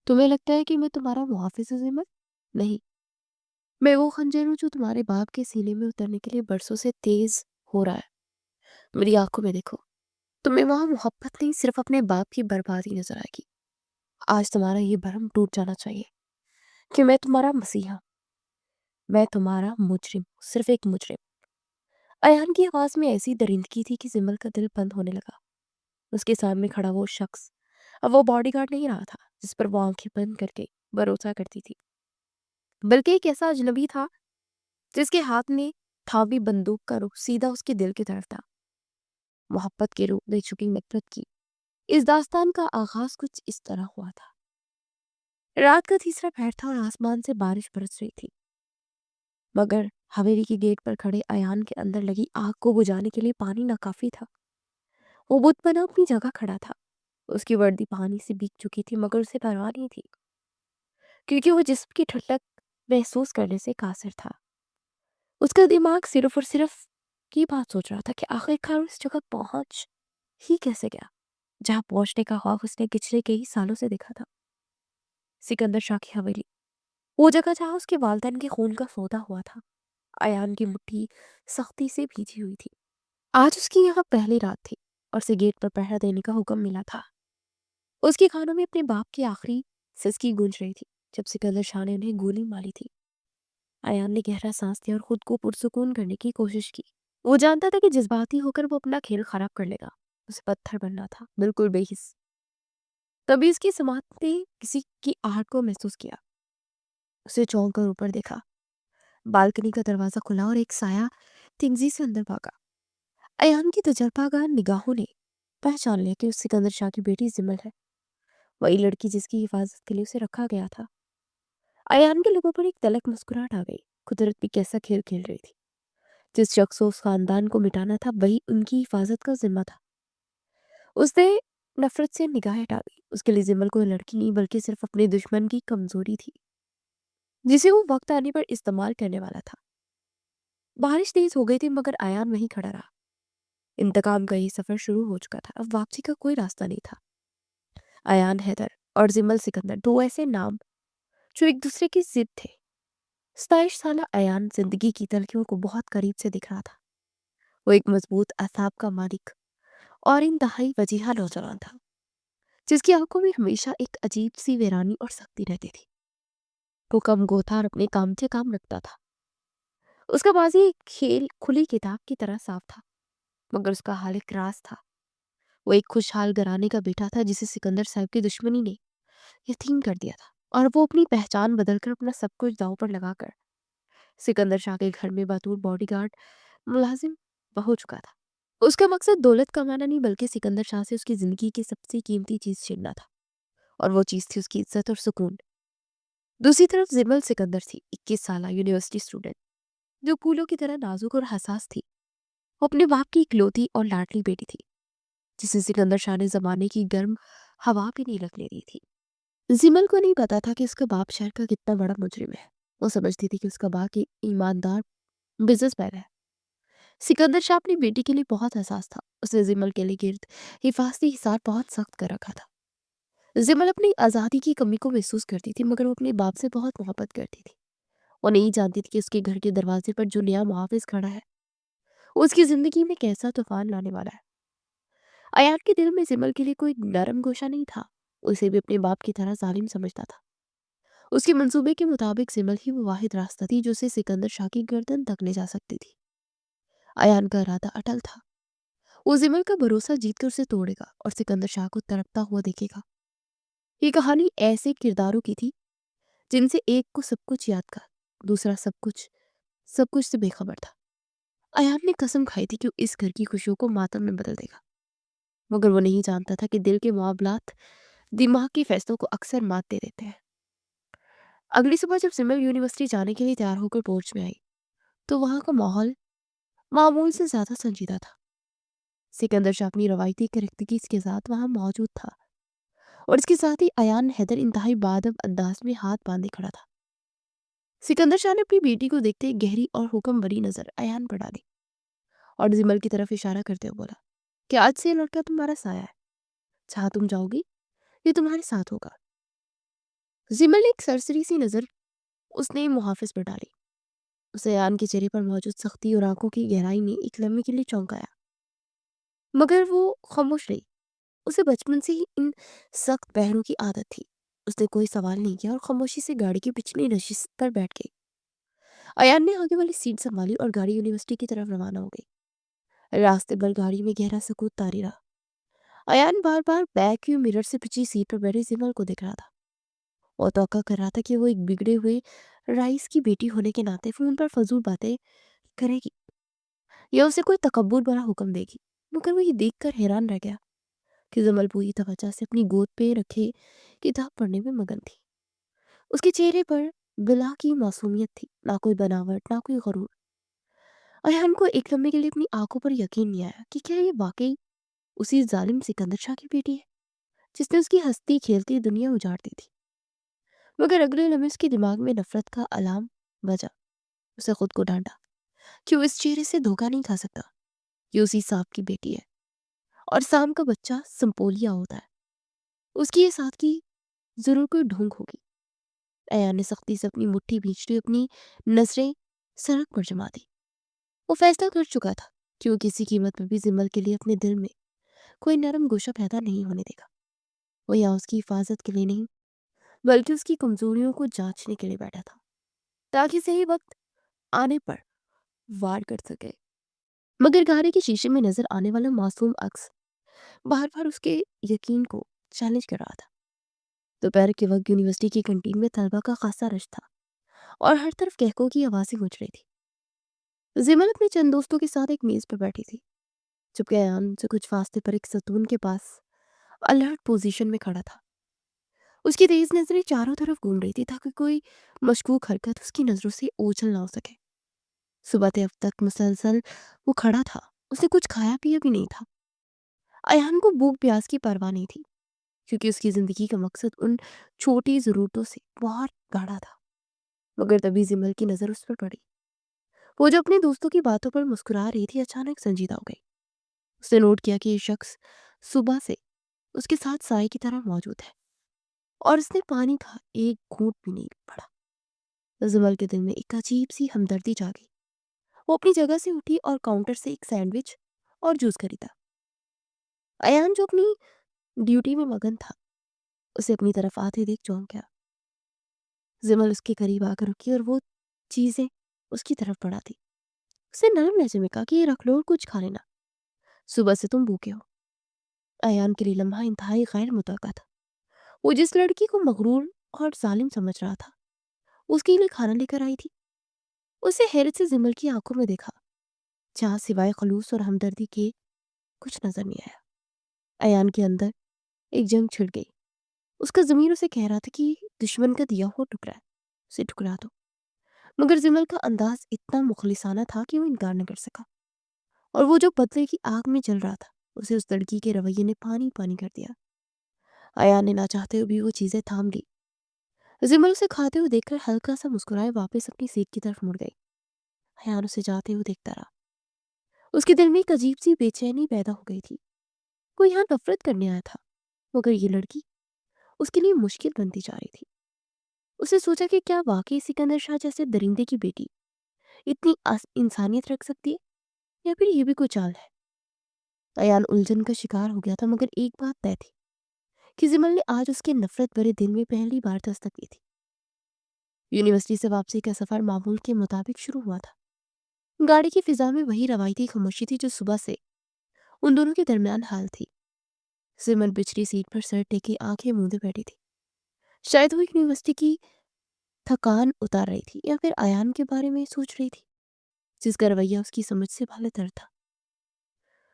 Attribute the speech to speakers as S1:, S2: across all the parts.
S1: तुम्हें लगता है कि मैं तुम्हारा मुहाफ़िज़ हूँ ज़िमल? नहीं, मैं वो खंजर हूँ जो तुम्हारे बाप के सीने में उतरने के लिए बरसों से तेज़ हो रहा है। मेरी आँखों में देखो, तुम्हें वहाँ मोहब्बत नहीं सिर्फ़ अपने बाप की बर्बादी नज़र आएगी। आज तुम्हारा ये भ्रम टूट जाना चाहिए कि मैं तुम्हारा मसीहा, मैं तुम्हारा मुजरिम, सिर्फ़ एक मुजरिम। अयान की आवाज़ में ऐसी दरिंदगी थी कि ज़िमल का दिल बंद होने लगा। उसके सामने खड़ा वो शख्स, अब वो बॉडीगार्ड नहीं रहा था, जिस पर वो आँखें बंद करके भरोसा करती थी, बल्कि एक ऐसा अजनबी था जिसके हाथ में थामी बंदूक का रुख सीधा उसके दिल की तरफ था। मोहब्बत के रूप ले चुकी नफरत की इस दास्तान का आगाज कुछ इस तरह हुआ था। रात का तीसरा पहर था और आसमान से बारिश बरस रही थी, मगर हवेली की गेट पर खड़े अयान के अंदर लगी आग को बुझाने के लिए पानी नाकाफी था। वो बुत बना अपनी जगह खड़ा था। उसकी वर्दी पानी से भीग चुकी थी, मगर उसे परवाह नहीं थी, क्योंकि वो जिस्म की ठंडक महसूस करने से कासिर था। उसका दिमाग सिर्फ और सिर्फ की बात सोच रहा था कि आखिरकार उस जगह पहुंच ही कैसे गया जहां पहुंचने का ख्वाब उसने पिछले कई सालों से देखा था। सिकंदर शाह की हवेली, वो जगह जहां उसके वालिदैन के खून का सौदा हुआ था। अयान की मुट्ठी सख्ती से भीजी हुई थी। आज उसकी यहाँ पहली रात थी और उसे गेट पर पहरा देने का हुक्म मिला था। उसके कानों में अपने बाप की आखिरी सिसकी गूंज रही थी जब सिकंदर शाह ने उन्हें गोली मारी थी। अयान ने गहरा सांस लिया और खुद को पुरसुकून करने की कोशिश की। वो जानता था कि जज्बाती होकर वो अपना खेल खराब कर लेगा। उसे पत्थर बनना था, बिल्कुल बेहिस। तभी उसकी समात ने किसी की आहट को महसूस किया। उसे चौंक कर ऊपर देखा। बालकनी का दरवाजा खुला और एक साया तेजी से अंदर भागा। अयान की तजर्बागार निगाहों ने पहचान लिया कि उस सिकंदर शाह की बेटी जिमल है, वही लड़की जिसकी हिफाजत के लिए उसे रखा गया था। अयान के लोगों पर एक तलक मुस्कुराहट आ गई। कुदरत भी कैसा खेल खेल रही थी। जिस शख्स को उस खानदान को मिटाना था, वही उनकी हिफाजत का जिम्मा था। उसने नफरत से निगाहें हटा दी। उसके लिए जिमल कोई लड़की नहीं, बल्कि सिर्फ अपने दुश्मन की कमजोरी थी, जिसे वो वक्त आने पर इस्तेमाल करने वाला था। बारिश तेज हो गई थी, मगर अयान वहीं खड़ा रहा। इंतकाम का ये सफर शुरू हो चुका था, अब वापसी का कोई रास्ता नहीं था। अयान हैदर और जिमल सिकंदर, दो ऐसे नाम जो एक दूसरे की जिद थे। 27 साल अयान जिंदगी की तलखियों को बहुत करीब से दिख रहा था। वो एक मजबूत असाब का मालिक और इंतहाई वजीहा नौजवान था, जिसकी आंखों में हमेशा एक अजीब सी वीरानी और सख्ती रहती थी। वो कम गो था और अपने काम से काम रखता था। उसका माजी एक खेल खुली किताब की तरह साफ था, मगर उसका हाल एक राज था। वो एक खुशहाल घराने का बेटा था, जिसे सिकंदर साहब की दुश्मनी ने यतीम कर दिया था, और वो अपनी पहचान बदलकर अपना सब कुछ दांव पर लगाकर सिकंदर शाह के घर में बतौर बॉडीगार्ड मुलाजिम हो चुका था। उसका मकसद दौलत कमाना नहीं, बल्कि सिकंदर शाह से उसकी जिंदगी की सबसे कीमती चीज छीनना था, और वो चीज थी उसकी इज्जत और सुकून। दूसरी तरफ जिमल सिकंदर थी, 21 साल यूनिवर्सिटी स्टूडेंट, जो फूलों की तरह नाजुक और हसास थी। वो अपने बाप की इकलौती और लाडली बेटी थी, जिसे सिकंदर शाह ने जमाने की गर्म हवा भी नहीं लगने दी थी। जिमल को नहीं पता था कि उसका बाप शहर का कितना बड़ा मुजरिम है। वो समझती थी कि उसका बाप एक ईमानदार बिजनेसमैन है। सिकंदर शाह अपनी बेटी के लिए बहुत हसास था। उसने जिमल के लिए गिर्द हिफाजती हिसार बहुत सख्त कर रखा था। जिमल अपनी आज़ादी की कमी को महसूस करती थी, मगर वो अपने बाप से बहुत मोहब्बत करती थी। वो नहीं जानती थी कि उसके घर के दरवाजे पर जो नया मुहाफिज खड़ा है, वो उसकी जिंदगी में कैसा तूफान लाने वाला है। अयान के दिल में जिमल के लिए कोई नरम गोशा नहीं था। उसे भी अपने बाप की तरह जालिम समझता था। उसके मंसूबे के मुताबिक जिमल ही वो वाहिद रास्ता थी जो उसे सिकंदर शाह की गर्दन तक ले जा सकती थी। अयान का इरादा अटल था। वो जिमल का भरोसा जीतकर उसे तोड़ेगा और सिकंदर शाह को तड़पता हुआ देखेगा। ये कहानी ऐसे किरदारों की थी, जिनसे एक को सब कुछ याद था, दूसरा सब कुछ से बेखबर था। अयान ने कसम खाई थी कि वो इस घर की खुशियों को मातम में बदल देगा, मगर वो नहीं जानता था कि दिल के मामलात दिमाग के फैसलों को अक्सर मात दे देते हैं। अगली सुबह जब जिमल यूनिवर्सिटी जाने के लिए तैयार होकर पोर्च में आई, तो वहां का माहौल मामूल से ज्यादा संजीदा था। सिकंदर शाह अपनी रवायती करख्तगी के साथ वहां मौजूद था, और इसके साथ ही अयान हैदर इंतहाई बादब अंदाज में हाथ बांधे खड़ा था। सिकंदर शाह ने अपनी बेटी को देखते ही गहरी और हुक्म भरी नजर अयान पर डाली और जिमल की तरफ इशारा करते हुए बोला कि आज से ये लड़का तुम्हारा साया है। जहां तुम जाओगी, ये तुम्हारे साथ होगा। जिमल ने एक सरसरी सी नजर उसने मुहाफिज पर डाली। उसे अयान के चेहरे पर मौजूद सख्ती और आंखों की गहराई ने एक लम्हे के लिए चौंकाया, मगर वो खामोश रही। उसे बचपन से ही इन सख्त पहरों की आदत थी। उसने कोई सवाल नहीं किया और खामोशी से गाड़ी की पिछली नशिस्त पर बैठ गई। अयान ने आगे वाली सीट संभाली और गाड़ी यूनिवर्सिटी की तरफ रवाना हो गई। रास्ते भर गाड़ी में गहरा सकूत तारी रहा। अयान बार बार बैक व्यू मिरर से पिछली सीट पर बैठे जिमल को देख रहा था और तौका कर रहा था कि वो एक बिगड़े हुए राइस की बेटी होने के नाते फोन पर फजूल बातें करेगी या उसे कोई तकब्बुर भरा हुक्म देगी। मगर वो ये देखकर हैरान रह गया कि जमल पूरी तवज्जो से अपनी गोद पे रखे किताब पढ़ने में मगन थी। उसके चेहरे पर बिला की मासूमियत थी, ना कोई बनावट ना कोई गरूर। अयान को एक लम्हे के लिए अपनी आंखों पर यकीन नहीं आया कि क्या ये वाकई उसी जालिम सिकंदर शाह की बेटी है जिसने उसकी हंसती खेलती दुनिया उजाड़ दी थी। मगर अगले लम्हे उसके दिमाग में नफरत का अलार्म बजा। उसे खुद को डांटा कि वो इस चेहरे से धोखा नहीं खा सकता। ये उसी सांप की बेटी है और सांप का बच्चा संपोलिया होता है। उसकी ये साथ की जरूर कोई ढोंग होगी। अयान ने सख्ती से अपनी मुट्ठी भींचते हुए अपनी नजरें सड़क पर जमा दी। वो फैसला कर चुका था कि वो किसी कीमत पर भी जिमल के लिए अपने दिल में कोई नरम गोशा पैदा नहीं होने देगा। वो यहाँ उसकी हिफाजत के लिए नहीं, बल्कि उसकी कमजोरियों को जांचने के लिए बैठा था, ताकि सही वक्त आने पर वार कर सके। मगर गाड़ी के शीशे में नजर आने वाला मासूम अक्स बार बार उसके यकीन को चैलेंज कर रहा था। दोपहर के वक्त यूनिवर्सिटी की कैंटीन में तलबा का खासा रश था और हर तरफ कहकों की आवाजें गूंज रही थी। जिमल अपने चंद दोस्तों के साथ एक मेज पर बैठी थी, जबकि अयान से कुछ फासले पर एक सतून के पास अलर्ट पोजीशन में खड़ा था। उसकी तेज नजरें चारों तरफ घूम रही थी ताकि कोई मशकूक हरकत उसकी नजरों से ओझल ना हो सके। सुबह से अब तक मुसलसल वो खड़ा था। उसने कुछ खाया पिया भी नहीं था। अयान को भूख प्यास की परवाह नहीं थी, क्योंकि उसकी जिंदगी का मकसद उन छोटी जरूरतों से बहुत गाढ़ा था। मगर तभी जिमल की नजर उस पर पड़ी। वो जो अपने दोस्तों की बातों पर मुस्कुरा रही थी, अचानक संजीदा हो गई। उसने नोट किया कि ये शख्स सुबह से उसके साथ साए की तरह मौजूद है और उसने पानी का एक घूंट भी नहीं पड़ा। जिमल के दिल में एक अजीब सी हमदर्दी जागी। वो अपनी जगह से उठी और काउंटर से एक सैंडविच और जूस खरीदा। अयान जो अपनी ड्यूटी में मगन था, उसे अपनी तरफ आते देख चौंक गया। जिमल उसके करीब आकर रुकी और वो चीजें उसकी तरफ बढ़ा दी। उसने नरम लहजे में कहा कि ये रख लो और कुछ खा लेना, सुबह से तुम भूखे हो। अयान के लिए लम्हा इंतहाई गैर मुतवक्का था। वो जिस लड़की को मगरूर और जालिम समझ रहा था, उसके लिए खाना लेकर आई थी। उसे हैरत से जिमल की आंखों में देखा, जहाँ सिवाय खलूस और हमदर्दी के कुछ नजर नहीं आया। अयान के अंदर एक जंग छिड़ गई। उसका ज़मीर उसे कह रहा था कि दुश्मन का दिया हुआ टुकड़ा है, उसे ठुकरा दो। मगर जिमल का अंदाज इतना मुखलिसाना था कि वो इनकार न कर सका, और वो जो बदले की आग में जल रहा था, उसे उस लड़की के रवैये ने पानी पानी कर दिया। अयान ने ना चाहते हुए भी वो चीजें थाम ली। जिमल उसे खाते हुए देखकर हल्का सा मुस्कुराए वापस अपनी सीट की तरफ मुड़ गई। अयान उसे जाते हुए देखता रहा। उसके दिल में एक अजीब सी बेचैनी पैदा हो गई थी। कोई यहाँ नफरत करने आया था, मगर ये लड़की उसके लिए मुश्किल बनती जा रही थी। उसने सोचा कि क्या वाकई सिकंदर शाह जैसे दरिंदे की बेटी इतनी इंसानियत रख सकती है, या फिर ये भी कोई चाल है। अयान उलझन का शिकार हो गया था, मगर एक बात तय थी कि जिमल ने आज उसके नफरत भरे दिल में पहली बार दस्तक दी थी। यूनिवर्सिटी से वापसी का सफर मामूल के मुताबिक शुरू हुआ था। गाड़ी की फिजा में वही रवायती खामोशी थी जो सुबह से उन दोनों के दरमियान हाल थी। जिमल पिछली सीट पर सर टेके आंखें मूंदे बैठी थी। शायद वो यूनिवर्सिटी की थकान उतार रही थी, या फिर अयान के बारे में सोच रही थी, जिसका रवैया उसकी समझ से बाहर था।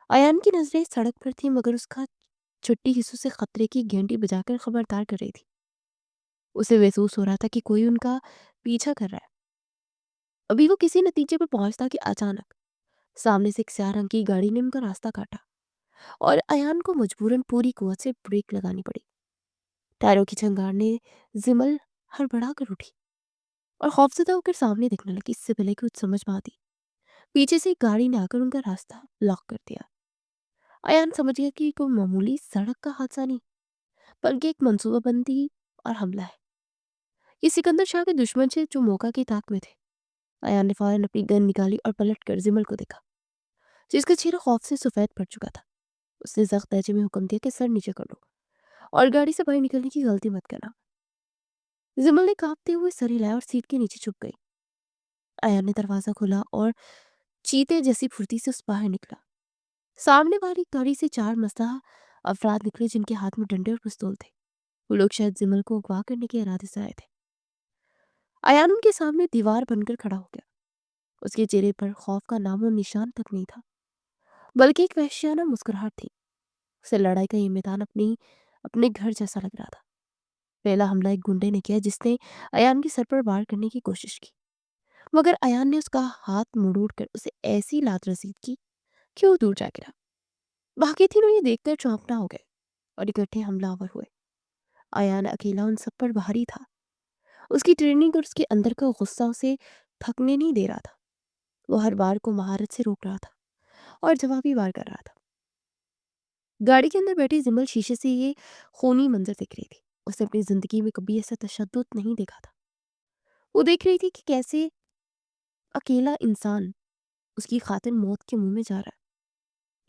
S1: अयान की नजरें सड़क पर थी, मगर उसका छुट्टी हिस्सों से खतरे की घंटी बजाकर खबरदार कर रही थी। उसे महसूस हो रहा था कि कोई उनका पीछा कर रहा है। अभी वो किसी नतीजे पर पहुंचता कि अचानक सामने से एक स्याह रंग की गाड़ी ने उनका रास्ता काटा और अयान को मजबूरन पूरी कुवत से ब्रेक लगानी पड़ी। टायरों की झंकार ने जिमल हड़बड़ा कर उठी और खौफजदा होकर सामने देखने लगी। इससे पहले कुछ समझ में आती, पीछे से एक गाड़ी ने आकर उनका रास्ता ब्लॉक कर दिया। अयान समझ गया कि कोई मामूली सड़क का हादसा नहीं, बल्कि एक मंसूबाबंदी और हमला है। ये सिकंदर शाह के दुश्मन थे जो मौका की ताक में थे। अयान ने फौरन अपनी गन निकाली और पलटकर जिमल को देखा, जिसका चेहरा खौफ से सफेद पड़ चुका था। उसने सख्त लहजे में हुक्म दिया कि सर नीचे कर लो और गाड़ी से बाहर निकलने की गलती मत करना। जिमल ने कांपते हुए सर हिलाया और सीट के नीचे छुप गई। अयान ने दरवाजा खोला और चीते जैसी फुर्ती से उस बाहर निकला। सामने वाली गाड़ी से 4 मस्ताह अफराद निकले जिनके हाथ में डंडे और पिस्तौल थे। वो लोग शायद जिमल को अगवा करने के इरादे से आए थे। अयान उनके सामने दीवार बनकर खड़ा हो गया। उसके चेहरे पर खौफ का नामो निशान तक नहीं था, बल्कि एक वहशियाना मुस्कुराहट थी। उसे लड़ाई का ये मैदान अपने घर जैसा लग रहा था। पहला हमला एक गुंडे ने किया जिसने अयान के सर पर वार करने की कोशिश की, मगर अयान ने उसका हाथ मुड़ोड़ कर उसे ऐसी लात रसीद की कि वो दूर जा गिरा। बाकी तीनों ये देखकर चौंकना हो गए और इकट्ठे हमलावर हुए। अयान अकेला उन सब पर भारी था। उसकी ट्रेनिंग और उसके अंदर का गुस्सा उसे थकने नहीं दे रहा था। वो हर बार को महारत से रोक रहा था और जवाबी वार कर रहा था। गाड़ी के अंदर बैठी जिमल शीशे से ये खूनी मंजर देख रही थी। उसने अपनी जिंदगी में कभी ऐसा तशद्दुद नहीं देखा था। वो देख रही थी कि कैसे अकेला इंसान उसकी खातिर मौत के मुंह में जा रहा है।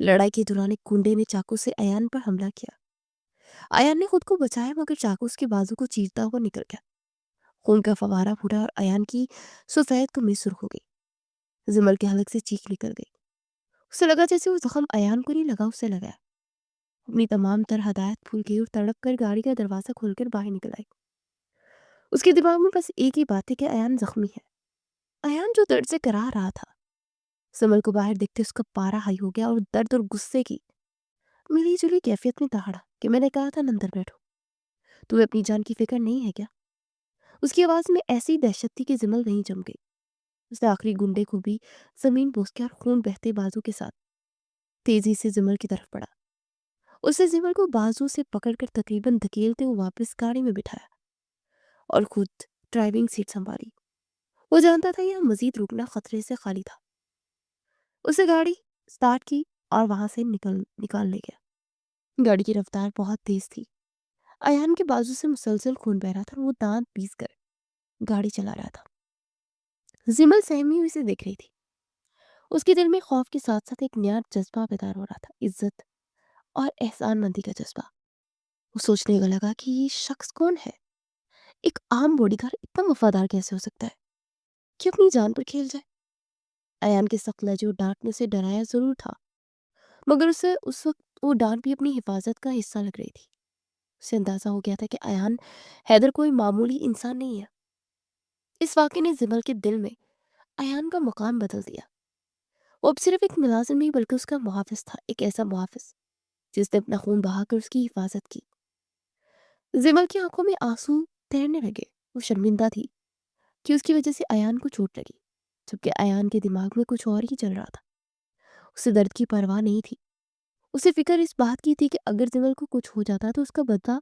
S1: लड़ाई के दौरान एक गुंडे ने चाकू से अयान पर हमला किया। अयान ने खुद को बचाया, मगर चाकू उसके बाजू को चीरता हुआ निकल गया। खून का फवारा फूटा और अयान की सफेद कमीज सुर्ख हो गई। जिमल के हलक से चीख निकल गई। उसे लगा जैसे वो जख्म अयान को नहीं लगा, उससे लगाया। अपनी तमाम तर हदायत भूल गई और तड़प कर गाड़ी का दरवाजा खोलकर बाहर निकल आई। उसके दिमाग में बस एक ही बात है कि अयान जख्मी है। अयान जो दर्द से करा रहा था। सिमल को बाहर देखते उसका पारा हाई हो गया और दर्द और गुस्से की मिली जुली कैफियत में दहाड़ा कि मैंने कहा था अंदर बैठो, तुम्हें अपनी जान की फिक्र नहीं है क्या? उसकी आवाज में ऐसी दहशत थी कि जिमल वहीं जम गई। उसने आखिरी गुंडे को भी जमीन बोस के और खून बहते बाजू के साथ तेजी से जिमल की तरफ बढ़ा। उसने जिमल को बाजू से पकड़कर तकरीबन धकेलते हुए वापस गाड़ी में बिठाया और खुद ड्राइविंग सीट संभाली। वो जानता था यह मजीद रुकना खतरे से खाली था। उसे गाड़ी स्टार्ट की और वहां से निकाल ले गया। गाड़ी की रफ्तार बहुत तेज थी। अयान के बाजू से मुसलसल खून बह रहा था और वो दांत पीस कर गाड़ी चला रहा था। जिमल सहमी हुई से देख रही थी। उसके दिल में खौफ के साथ साथ एक नया जज्बा बेदार हो रहा था, इज्जत और एहसानमंदी का जज्बा। वो सोचने का लगा कि ये शख्स कौन है? एक आम बॉडीगार्ड इतना वफादार कैसे हो सकता है कि अपनी जान पर खेल जाए? अयान के सख्त लहजे और डांटने से डराया जरूर था, मगर उसे उस वक्त वो डांट भी अपनी हिफाजत का हिस्सा लग रही थी। उसे अंदाजा हो गया था कि अयान हैदर कोई मामूली इंसान नहीं है। इस वाक़े ने जिमल के दिल में अयान का मकाम बदल दिया। वो अब सिर्फ एक मुलाजिम नहीं बल्कि उसका मुहाफिज था, एक ऐसा मुहाफिज जिसने अपना खून बहाकर उसकी हिफाजत की। जिमल की आंखों में आंसू तैरने लगे। वो शर्मिंदा थी कि उसकी वजह से अयान को चोट लगी, जबकि अयान के दिमाग में कुछ और ही चल रहा था। उसे दर्द की परवाह नहीं थी। उसे फिक्र इस बात की थी कि अगर जिमल को कुछ हो जाता तो उसका बदला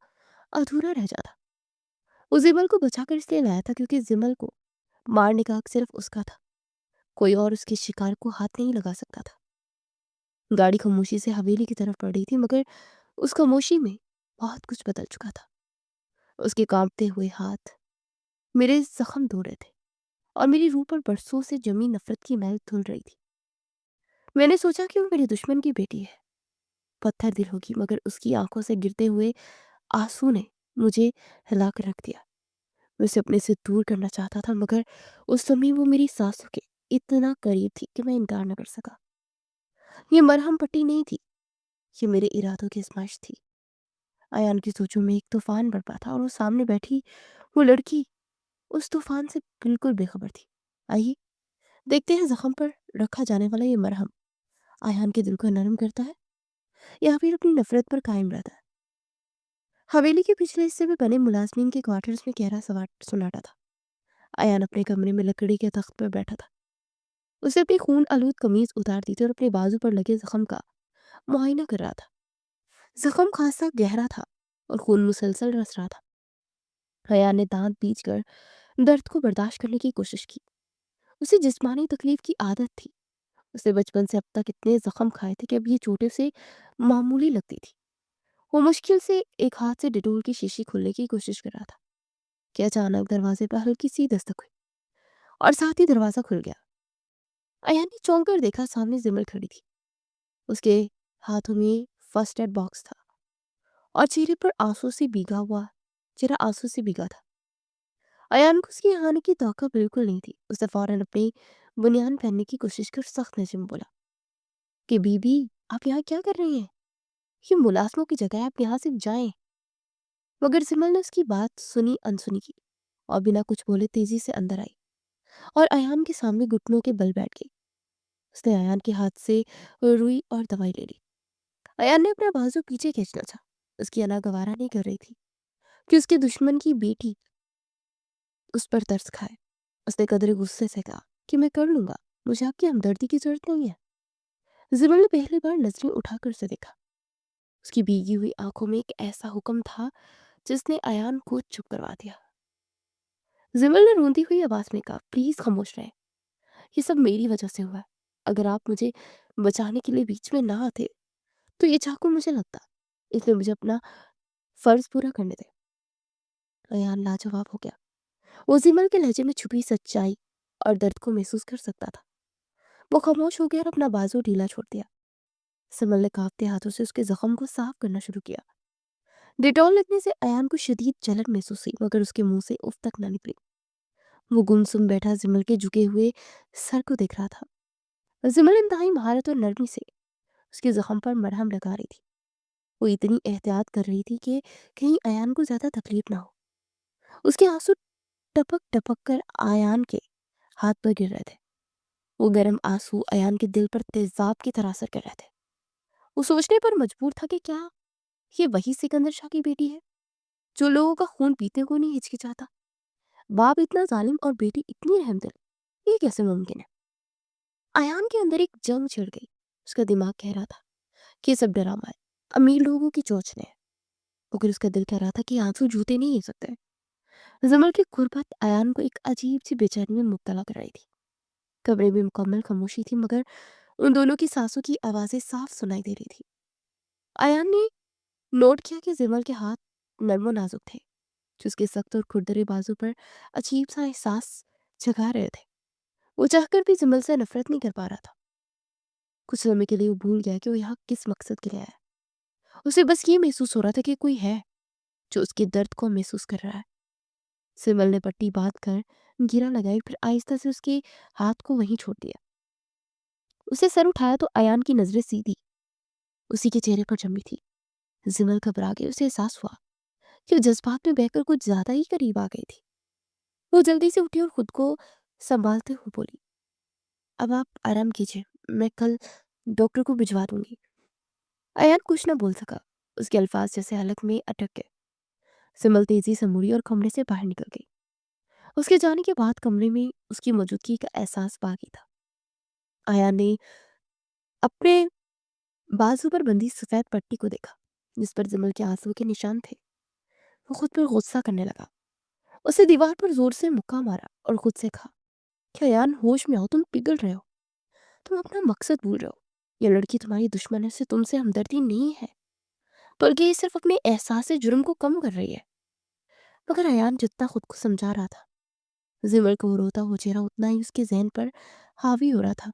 S1: अधूरा रह जाता। वो जिमल को बचाकर इसलिए लाया था क्योंकि जिमल को मारने का हक सिर्फ उसका था। कोई और उसके शिकार को हाथ नहीं लगा सकता था। गाड़ी खामोशी से हवेली की तरफ बढ़ रही थी, मगर उस खामोशी में बहुत कुछ बदल चुका था। उसके कांपते हुए हाथ मेरे जख्म धो रहे थे और मेरी रूह पर बरसों से जमी नफरत की मैल धुल रही थी। मैंने सोचा कि वो मेरे दुश्मन की बेटी है, पत्थर दिल होगी, मगर उसकी आंखों से गिरते हुए आंसू ने मुझे हिला कर रख दिया। मैं उसे अपने से दूर करना चाहता था, मगर उस समय वो मेरी सांसों के इतना करीब थी कि मैं इनकार न कर सका। ये मरहम पट्टी नहीं थी, ये मेरे इरादों की आजमाइश थी। अयान की सोचों में एक तूफान बरपा था और वो सामने बैठी वो लड़की उस तूफान से बिल्कुल बेखबर थी। आइए देखते हैं जख्म पर रखा जाने वाला ये मरहम अयान के दिल को नरम करता है या फिर अपनी नफरत पर कायम रहता है। हवेली के पिछले हिस्से में बने मुलाजमीन के क्वार्टर्स में गहरा सुनाटा था। अयान अपने कमरे में लकड़ी के तख्त पर बैठा था। उसे अपनी खून आलूद कमीज उतार दी थी और अपने बाजू पर लगे जख्म का मुआयना कर रहा था। जख्म खासा गहरा था और खून मुसलसल रस रहा था। अयान ने दांत बीच कर दर्द को बर्दाश्त करने की कोशिश की। उसे जिस्मानी तकलीफ की आदत थी। उसने बचपन से अब तक इतने जख्म खाए थे कि अब ये चोटें से मामूली लगती थी। वो मुश्किल से एक हाथ से डिटोल की शीशी खोलने की कोशिश कर रहा था। کہ اچانک دروازے پر ہلکی سی دستک ہوئی اور ساتھ ہی دروازہ کھل گیا۔ ایان نے چونک کر دیکھا، سامنے زمل کھڑی تھی۔ اس کے ہاتھوں میں فرسٹ ایڈ باکس تھا اور چہرے پر چہرہ آنسو سے بھیگا تھا۔ ایان کو اس کی آنے کی توقع بالکل نہیں تھی۔ اس نے فوراً اپنی بنیان پہننے کی کوشش کر سخت لہجے میں بولا کہ بی بی آپ یہاں کیا کر رہی ہیں؟ یہ ملازموں کی جگہ ہے، آپ یہاں سے جائیں۔ مگر زمل نے اس کی بات سنی انسنی کی اور بنا کچھ بولے تیزی سے اندر آئی اور ایان کے سامنے گھٹنوں کے بل بیٹھ گئی۔ اس نے ایان کے ہاتھ سے روئی اور دوائی لے لی۔ ایان نے اپنا بازو پیچھے کھینچنا چاہا۔ اس کی انا گوارا نہیں کر رہی تھی کہ اس کے دشمن کی بیٹی اس پر ترس کھائے۔ اس نے قدرے غصے سے کہا کہ میں کر لوں گا، مجھے آپ کی ہمدردی کی ضرورت نہیں ہے۔ زمل نے پہلی بار نظریں اٹھا کر اسے دیکھا۔ اس کی بھیگی ہوئی آنکھوں میں ایک ایسا حکم تھا جس نے ایان کو چپ کروا دیا۔ زمل نے روندی ہوئی آواز میں کہا پلیز خاموش رہیں، یہ سب میری وجہ سے ہوا ہے۔ اگر آپ مجھے بچانے کے لیے بیچ میں نہ آتے تو یہ چاقو مجھے لگتا، اس لیے مجھے اپنا فرض پورا کرنے دیں۔ ایان لاجواب ہو گیا۔ وہ زمل کے لہجے میں چھپی سچائی اور درد کو محسوس کر سکتا تھا۔ وہ خاموش ہو گیا اور اپنا بازو ڈھیلا چھوڑ دیا۔ زمل نے کانپتے ہاتھوں سے اس کے زخم کو صاف کرنا شروع کیا۔ ڈیٹول لگنے سے ایان کو شدید جلن محسوس ہوئی، مگر اس کے منہ سے اف تک نہ نکلی۔ وہ گمسم بیٹھا زمل کے جھکے ہوئے سر کو دیکھ رہا تھا۔ زمل انتہائی مہارت اور نرمی سے اس کے زخم پر مرہم لگا رہی تھی۔ وہ اتنی احتیاط کر رہی تھی کہ کہیں ایان کو زیادہ تکلیف نہ ہو۔ اس کے آنسو ٹپک ٹپک کر ایان کے ہاتھ پر گر رہے تھے۔ وہ گرم آنسو ایان کے دل پر تیزاب کی طرح اثر کر رہے تھے۔ وہ سوچنے پر مجبور تھا کہ کیا یہ وہی سکندر شاہ کی بیٹی ہے جو لوگوں کا خون پیتے کو نہیں ہچکچاتا؟ باپ اتنا ظالم اور بیٹی اتنی رحم دل، یہ کیسے ممکن ہے؟ ایان کے اندر ایک جنگ چھڑ گئی۔ اس کا دماغ کہہ رہا تھا کہ یہ سب ڈرامہ ہے، امیر لوگوں کی چوچلے ہیں، مگر اس کا دل کہہ رہا تھا کہ آنسو جھوٹے نہیں ہو سکتے۔ زمل کی قربت ایان کو ایک عجیب سی بے چینی میں مبتلا کر رہی تھی۔ کمرے میں مکمل خاموشی تھی، مگر ان دونوں کی سانسوں کی آوازیں صاف سنائی دے رہی تھی۔ ایان نے نوٹ کیا کہ زمل کے ہاتھ نرم و نازک تھے جو اس کے سخت اور کھردرے بازو پر عجیب سا احساس جگا رہے تھے۔ وہ چاہ کر بھی زمل سے نفرت نہیں کر پا رہا تھا۔ کچھ لمحے کے لیے وہ بھول گیا کہ وہ یہاں کس مقصد کے لیے آیا ہے۔ اسے بس یہ محسوس ہو رہا تھا کہ کوئی ہے جو اس کے درد کو محسوس کر رہا ہے۔ زمل نے پٹی باندھ کر گیرا لگائی، پھر آہستہ سے اس کے ہاتھ کو وہیں چھوڑ دیا۔ اسے سر اٹھایا تو ایان کی نظریں سیدھی اسی کے چہرے پر جمی تھی۔ زمل گھبرا گئی۔ اسے احساس ہوا کہ وہ جذبات میں بہہ کر کچھ زیادہ ہی قریب آ گئی تھی۔ وہ جلدی سے اٹھی اور خود کو سنبھالتے ہوئے بولی اب آپ آرام کیجیے، میں کل ڈاکٹر کو بھجوا دوں گی۔ ایان کچھ نہ بول سکا، اس کے الفاظ جیسے حلق میں اٹک گئے۔ زمل تیزی سے مڑی اور کمرے سے باہر نکل گئی۔ اس کے جانے کے بعد کمرے میں اس کی موجودگی کا احساس باقی تھا۔ ایان نے اپنے بازو پر بندھی سفید پٹی کو دیکھا جس پر زمل کے آنسو کے نشان تھے۔ وہ خود پر غصہ کرنے لگا۔ اسے دیوار پر زور سے مکہ مارا اور خود سے کہا کہ ایان ہوش میں آؤ، تم پگھل رہے ہو، تم اپنا مقصد بھول رہے ہو۔ یہ لڑکی تمہاری دشمن ہے، سے تم سے ہمدردی نہیں ہے بلکہ یہ صرف اپنے احساس جرم کو کم کر رہی ہے۔ مگر ایان جتنا خود کو سمجھا رہا تھا، زمل کو روتا ہوا چہرہ اتنا ہی اس کے ذہن پر حاوی ہو رہا تھا۔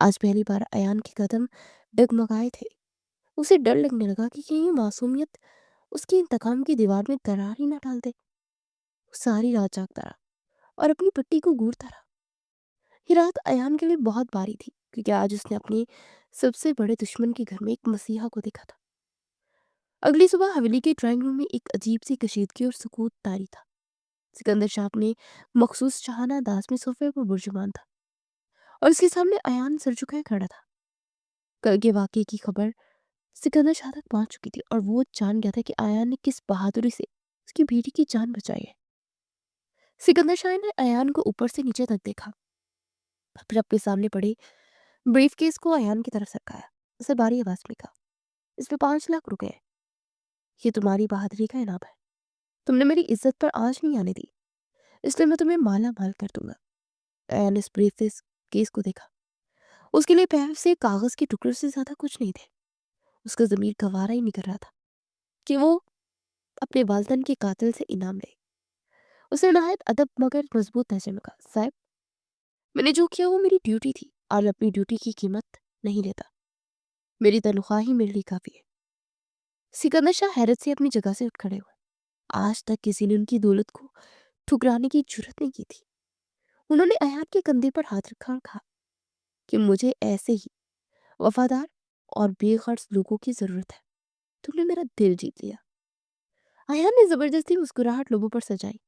S1: آج پہلی بار ایان کے قدم ڈگمگائے تھے۔ اسے ڈر لگنے لگا کہ کہیں معصومیت اس کے انتقام کی دیوار میں درار ہی نہ ڈال دے۔ وہ ساری رات جاگتا رہا اور اپنی پٹی کو گھورتا رہا۔ یہ رات ایان کے لیے بہت بھاری تھی کیونکہ آج اس نے اپنے سب سے بڑے دشمن کے گھر میں ایک مسیحا کو دیکھا تھا۔ اگلی صبح حویلی کے ڈرائنگ روم میں ایک عجیب سی کشیدگی اور سکوت طاری تھا۔ سکندر شاہ اپنے مخصوص شاہانہ انداز میں صوفے پر برجمان تھا اور اس کے سامنے ایان سر جھکائے کھڑا تھا۔ کل کے واقعے کی خبر سکندر شاہ تک پہنچ چکی تھی اور وہ جان گیا تھا کہ ایان نے کس بہادری سے اس کی بیٹی کی جان بچائی ہے۔ سکندر شاہ نے ایان کو اوپر سے نیچے تک دیکھا، پھر اپنے سامنے پڑے بریف کیس کو ایان کی طرف سرکایا۔ اسے باری آواز میں کہا اس میں 5 لاکھ روپے ہیں، یہ تمہاری بہادری کا انعام ہے۔ تم نے میری عزت پر آنچ نہیں آنے دی، اس لیے میں تمہیں مالا مال کر دوں گا۔ ایان نے اس بریف کیس کو دیکھا۔ اس کے لیے پیپ سے کاغذ کے ٹکڑے سے زیادہ کچھ نہیں تھے۔ اس کا ضمیر گوارا ہی نہیں کر رہا تھا کہ وہ اپنے والدین کے قاتل سے انعام لے۔ उसने नहायत अदब मगर मजबूत लहजे में कहा, साहब मैंने जो किया वो मेरी ड्यूटी थी और मैं अपनी ड्यूटी की कीमत नहीं लेता। मेरी तनख्वाह ही मेरे लिए काफी है। सिकंदर शाह हैरत से अपनी जगह से उठ खड़े हुए। आज तक किसी ने उनकी दौलत को ठुकराने की जुर्रत नहीं की थी। उन्होंने अयान के कंधे पर हाथ रखा और कहा कि मुझे ऐसे ही वफादार और बेखर्च लोगों की जरूरत है। तुमने मेरा दिल जीत लिया। अयान ने जबरदस्ती मुस्कुराहट लोगों पर सजाई,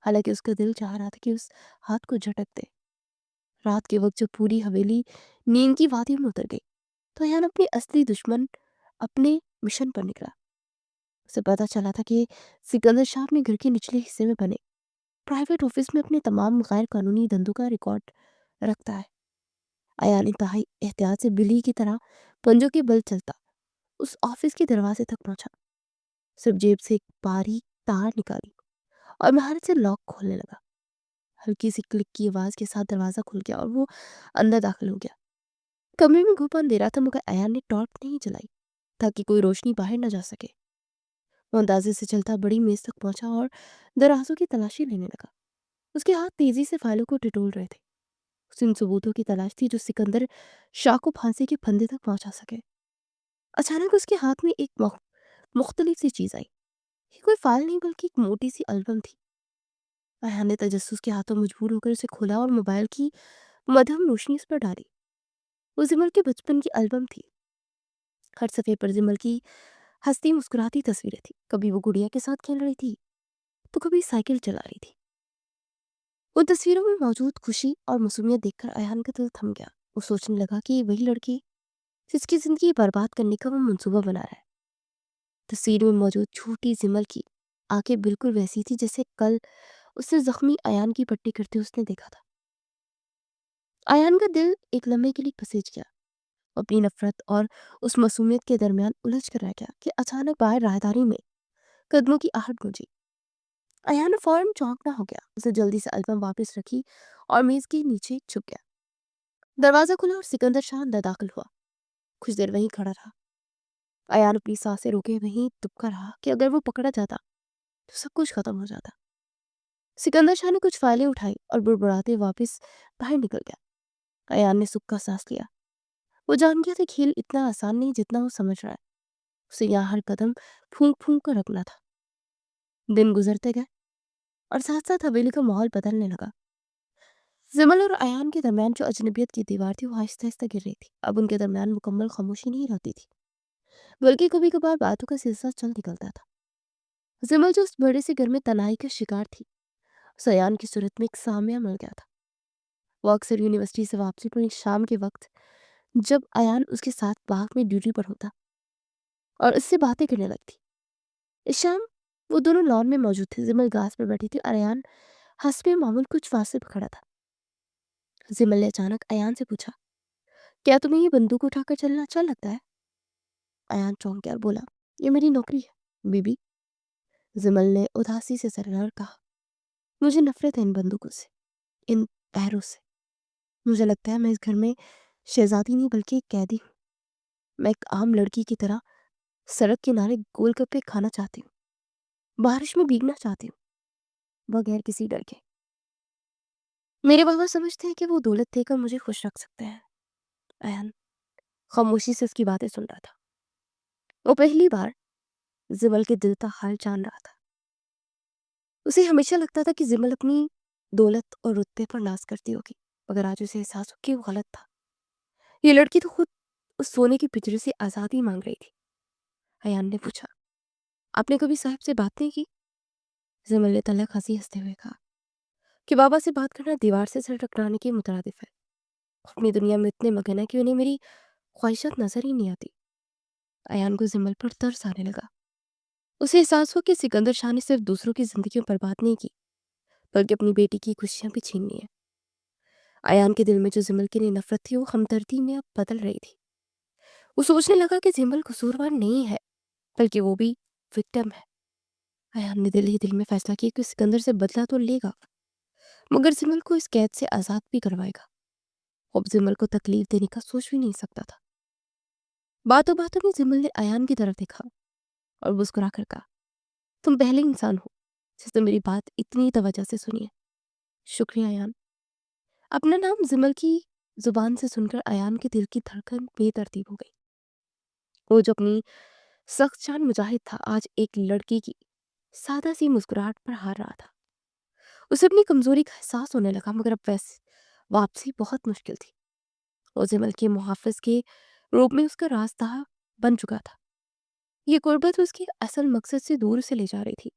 S1: हालांकि उसका दिल चाह रहा था कि उस हाथ को झटक दे। रात के वक्त जब पूरी हवेली नींद की वादियों में उतर गई तो अयान अपनी असली दुश्मन अपने मिशन पर निकला। उसे पता चला था कि सिकंदर शाह अपने घर के निचले हिस्से में बने प्राइवेट ऑफिस में अपने तमाम गैर कानूनी धंधों का रिकॉर्ड रखता है। अयान इंतहाई एहतियात से बिल्ली की तरह पंजों के बल चलता उस ऑफिस के दरवाजे तक पहुंचा। सिर्फ जेब से एक बारीक तार निकाली और महारत से लॉक खोलने लगा। हल्की सी क्लिक की आवाज के साथ दरवाजा खुल गया और वो अंदर दाखिल हो गया। कमरे में घूप अंधेरा था मगर अयान ने टॉर्च नहीं जलाई ताकि कोई रोशनी बाहर न जा सके। वो अंदाजे से चलता बड़ी मेज तक पहुंचा और दराजों की तलाशी लेने लगा। उसके हाथ तेजी से फाइलों को टटोल रहे थे। उसे उन सबूतों की तलाश थी जो सिकंदर शाह को फांसी के फंदे तक पहुंचा सके। अचानक उसके हाथ में एक मुख्तलिफ सी चीज आई। ये कोई फाइल नहीं बल्कि एक मोटी सी एल्बम थी। अयान ने तजस्सुस के हाथों मजबूर होकर उसे खोला और मोबाइल की मध्यम रोशनी उस पर डाली। वो जिमल के बचपन की एल्बम थी। हर सफ़े पर जिमल की हंसती मुस्कुराती तस्वीरें थी। कभी वो गुड़िया के साथ खेल रही थी तो कभी साइकिल चला रही थी। उन तस्वीरों में मौजूद खुशी और मासूमियत देखकर अयान का दिल थम गया। वो सोचने लगा कि वही लड़की जिसकी जिंदगी बर्बाद करने का वो मंसूबा बना रहा है। तस्वीर में मौजूद छोटी जिमल की आंखें बिल्कुल वैसी थी जैसे कल उससे जख्मी अयान की पट्टी करते उसने देखा था। अयान का दिल एक लम्हे के लिए पसीज गया। अपनी नफरत और उस मासूमियत के दरमियान उलझ कर रह गया कि अचानक बाहर राहदारी में कदमों की आहट गूंजी। अयान फौरन चौंकना हो गया। उसे जल्दी से एल्बम वापस रखी और मेज के नीचे छुप गया। दरवाजा खुला और सिकंदर शाह अंदर दाखिल हुआ। कुछ देर वहीं खड़ा रहा। अयान अपनी सांसें रोके वहीं दुबका रहा कि अगर वो पकड़ा जाता तो सब कुछ खत्म हो जाता। सिकंदर शाह ने कुछ फाइलें उठाई और बुड़बुड़ाते वापस बाहर निकल गया। अयान ने सुख का सांस लिया। वो जान गया था खेल इतना आसान नहीं जितना वो समझ रहा है। उसे यहाँ हर कदम फूंक फूंक कर रखना था। दिन गुजरते गए और साथ साथ हवेली का माहौल बदलने लगा। जिमल और अयान के दरमियान जो अजनबियत की दीवार थी वो आहिस्ता आहिस्ता गिर रही थी। अब उनके दरमियान मुकम्मल खामोशी नहीं रहती थी बल्कि कभी कभार बातों का सिलसिला चल निकलता था। जिमल जो उस बड़े से घर में तनाई का शिकार थी उस अयान की सूरत में एक सामिया मिल गया था। वो अक्सर यूनिवर्सिटी से वापसी पर शाम के वक्त जब अयान उसके साथ बाग में ड्यूटी पर होता और उससे बातें करने लगती। इस शाम वो दोनों लॉन में मौजूद थे। जिमल घास पर बैठी थी और अयान हंसपे मामूल कुछ फासले पर खड़ा था। जिमल ने अचानक अयान से पूछा, क्या तुम्हें ये बंदूक उठाकर चलना अच्छा लगता है? अयान चौंक गया और बोला, ये मेरी नौकरी है बीबी। जिमल ने उदासी से सर हिलाकर कहा, मुझे नफरत है इन बंदूकों से, इन पैरों से। मुझे लगता है मैं इस घर में शहजादी नहीं बल्कि एक कैदी हूँ। मैं एक आम लड़की की तरह सड़क किनारे गोलगप्पे खाना चाहती हूँ, बारिश में भीगना चाहती हूँ, बगैर किसी डर के। मेरे बाबा समझते हैं कि वो दौलत देकर मुझे खुश रख सकते हैं। अयान खामोशी से उसकी बातें सुन रहा था। वो पहली बार जिमल के दिल का हाल जान रहा था। उसे हमेशा लगता था कि जिमल अपनी दौलत और रुतबे पर नाज करती होगी, मगर आज उसे एहसास हो कि वो गलत था। ये लड़की तो खुद उस सोने की पिंजरे से आज़ादी मांग रही थी। अयान ने पूछा, आपने कभी साहब से बात नहीं की? जिमल ने तल्ख हंसी हंसते हुए कहा कि बाबा से बात करना दीवार से सर टकराने के मुतरादिफ है। अपनी दुनिया में इतने मगन है कि उन्हें मेरी ख्वाहिशात नजर ही नहीं आती। अयान को जिमल पर तरस आने लगा। उसे एहसास हुआ कि सिकंदर शाह ने सिर्फ दूसरों की जिंदगी बर्बाद नहीं की बल्कि अपनी बेटी की खुशियां भी छीन ली हैं। अयान के दिल में जो जिमल के लिए नफरत थी वो हमदर्दी में अब बदल रही थी। वो सोचने लगा कि जिमल कसूरवार नहीं है बल्कि वो भी विक्टिम है। अयान ने दिल ही दिल में फैसला किया कि सिकंदर से बदला तो लेगा मगर जिमल को इस कैद से आजाद भी करवाएगा। अब जिमल को तकलीफ देने का सोच भी नहीं सकता था। बातों बातों में जिमल ने अयान की तरफ देखा और मुस्कुरा कर कहा, तुम पहले इंसान हो जिस ने मेरी बात इतनी तवज्जो से सुनी है। शुक्रिया अयान। अपना नाम जिमल की जुबान से सुनकर अयान के दिल की धड़कन बेतरतीब हो गई। वो जो अपनी सख्त जान मुजाहिद था, आज एक लड़की की सादा सी मुस्कुराहट पर हार रहा था। उसे अपनी कमजोरी का एहसास होने लगा, मगर अब वैसे वापसी बहुत मुश्किल थी। वो जिमल के मुहाफिज के रूप में उसका रास्ता बन चुका था। ये गुर्बत उसके असल मकसद से दूर से ले जा रही थी।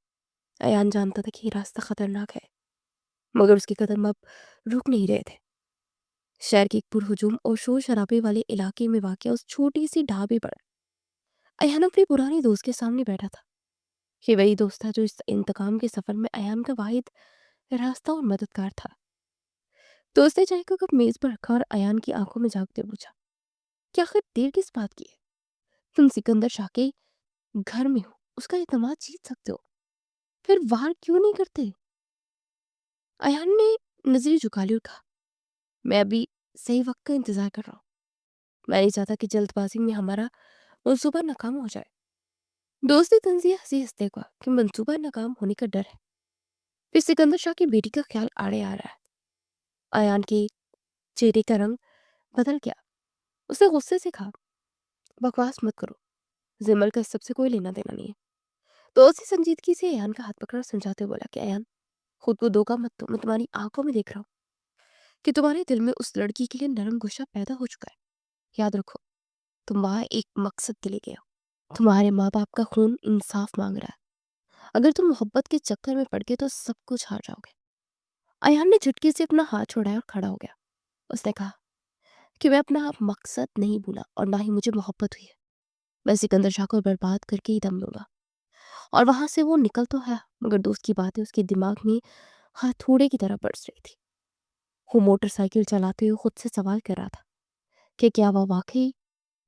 S1: अयान जानता था कि ये रास्ता खतरनाक है, मगर उसके कदम अब रुक नहीं रहे थे। शहर के एक पुरहुजूम और शोर शराबे वाले इलाके में वाक़ उस छोटी सी ढाबे पर अयान अपने पुराने दोस्त के सामने बैठा था। ये वही दोस्त था जो इस इंतकाम के सफर में अयान का वाहिद रास्ता और मददगार था। दोस्त ने चाय का कप मेज पर रखा और अयान की आंखों में झांकते पूछा, क्या आखिर देर किस बात की है? तुम सिकंदर शाह के घर में हो, उसका एतमाद जीत सकते हो, फिर वार क्यों नहीं करते? अयान ने नजरें झुका ली और कहा, मैं अभी सही वक्त का इंतजार कर रहा हूँ। मैं नहीं चाहता कि जल्दबाजी में हमारा मंसूबा नाकाम हो जाए। दोस्त ने तंजिया हंसी हंसते कहा कि मंसूबा नाकाम होने का डर है, फिर सिकंदर शाह की बेटी का ख्याल आड़े आ रहा है। अयान के चेहरे का रंग बदल गया। उसने गुस्से से कहा, बकवास मत करो, जिमल का इस सबसे कोई लेना देना नहीं है। दोस्त ने संजीदगी से अयान का हाथ पकड़ा और समझाते हुए बोला कि अयान, खुद को धोखा मत दो। मैं तुम्हारी आंखों में देख रहा हूँ कि तुम्हारे दिल में उस लड़की के लिए नरम गुस्सा पैदा हो चुका है। याद रखो, तुम वहां एक मकसद के लिए गए हो। तुम्हारे माँ बाप का खून इंसाफ मांग रहा है। अगर तुम मोहब्बत के चक्कर में पड़ गए तो सब कुछ हार जाओगे। अयान ने झटके से अपना हाथ छोड़ाया और खड़ा हो गया। उसने कहा कि मैं अपना मकसद नहीं भूला और ना ही मुझे मोहब्बत हुई है। मैं सिकंदर शाह को बर्बाद करके ही दम लूंगा। और वहां से वो निकल तो है, मगर दोस्त की बातें उसके दिमाग में हथौड़े की तरह बरस रही थी। वो मोटरसाइकिल चलाते हुए खुद से सवाल कर रहा था कि क्या वह वाकई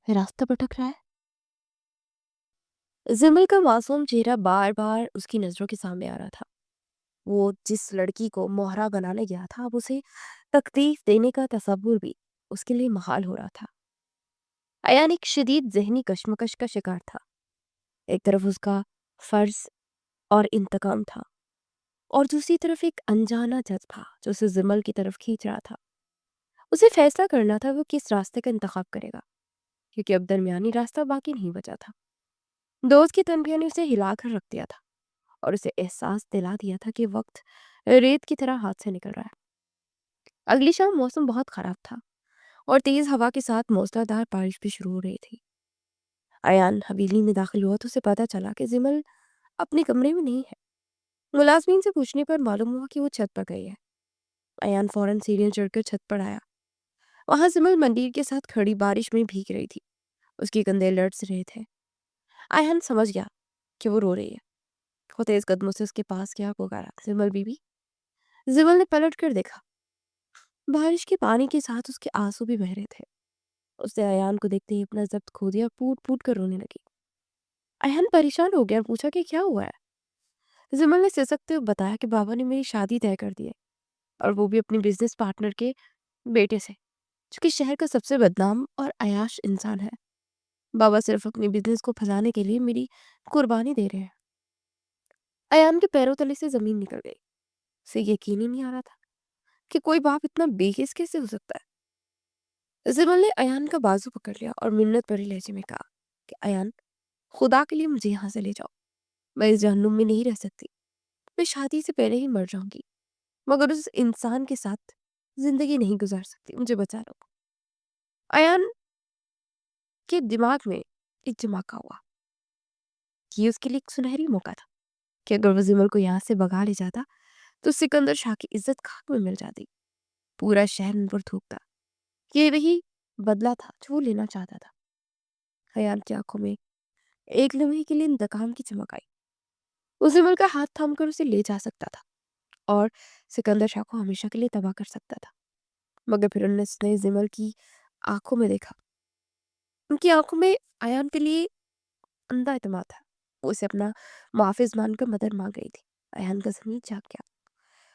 S1: रास्ता भटक रहा है। जिमल का मासूम चेहरा बार बार उसकी नजरों के सामने आ रहा था। वो जिस लड़की को मोहरा बनाने गया था, अब उसे तकलीफ देने का तसव्वुर भी उसके लिए महाल हो रहा था। अयान एक शदीद जहनी कश्मकश का शिकार था। एक तरफ उसका फर्ज और इंतकाम था, और दूसरी तरफ एक अनजाना जज्बा जो उसे जिमल की तरफ खींच रहा था। उसे फैसला करना था वो किस रास्ते का इंतखाब करेगा, क्योंकि अब दरमियानी रास्ता बाकी नहीं बचा था। दोस्त की तनबीह ने उसे हिलाकर रख दिया था और उसे एहसास दिला दिया था कि वक्त रेत की तरह हाथ से निकल रहा है। अगली शाम मौसम बहुत खराब था और तेज हवा के साथ मूसलाधार बारिश भी शुरू हो रही थी। अयान हवेली में दाखिल हुआ तो उसे पता चला कि जिमल अपने कमरे में नहीं है। मुलाजमीन से पूछने पर मालूम हुआ कि वो छत पर गई है। अयान फौरन सीढ़ियां चढ़कर छत पर आया। वहां जिमल मंदिर के साथ खड़ी बारिश में भीग रही थी। उसके कंधे लर्ज रहे थे। अयान समझ गया कि वो रो रही है। वो तेज कदमों से उसके पास गया, पुकारा, जिमल बीबी। जिमल ने पलट कर देखा। बारिश के पानी के साथ उसके आंसू भी बह रहे थे। उसने अयान को देखते ही अपना जब्त खो दिया और फूट फूट कर रोने लगी। अयान परेशान हो गया और पूछा कि क्या हुआ है। जिमल ने सिसकते हुए बताया कि बाबा ने मेरी शादी तय कर दी है, और वो भी अपनी बिजनेस पार्टनर के बेटे से, जो कि शहर का सबसे बदनाम और अयाश इंसान है। बाबा सिर्फ अपनी बिजनेस को फैलाने के लिए मेरी कुर्बानी दे रहे हैं। अयान के पैरों तले से जमीन निकल गई। उसे यकीन ही नहीं आ रहा था कि कोई बाप इतना बेहिस कैसे हो सकता है। जिमल ने अयान का बाजू पकड़ लिया और मिन्नत भरे लहजे में कहा कि अयान, खुदा के लिए मुझे यहाँ से ले जाओ। मैं इस जहन्नुम में नहीं रह सकती। मैं शादी से पहले ही मर जाऊंगी, मगर उस इंसान के साथ जिंदगी नहीं गुजार सकती। मुझे बचा लो। अयान के दिमाग में एक धमाका हुआ। ये उसके लिए एक सुनहरी मौका था कि अगर वो जिमल को यहाँ से भगा ले जाता तो सिकंदर शाह की इज्जत खाक में मिल जाती। पूरा शहर उन पर थूकता। ये वही बदला था जो वो लेना चाहता था। अयान की आंखों में एक लम्हे के लिए इंतकाम की चमक आई। वो जिमल का हाथ थामकर उसे ले जा सकता था और सिकंदर शाह को हमेशा के लिए तबाह कर सकता था। मगर फिर उसने जिमल की आंखों में देखा। उनकी आंखों में अयान के लिए अंधा एतमाद था। वो उसे अपना मुहाफिज मानकर मदद मांग रही थी। अयान का जमीन जाग गया।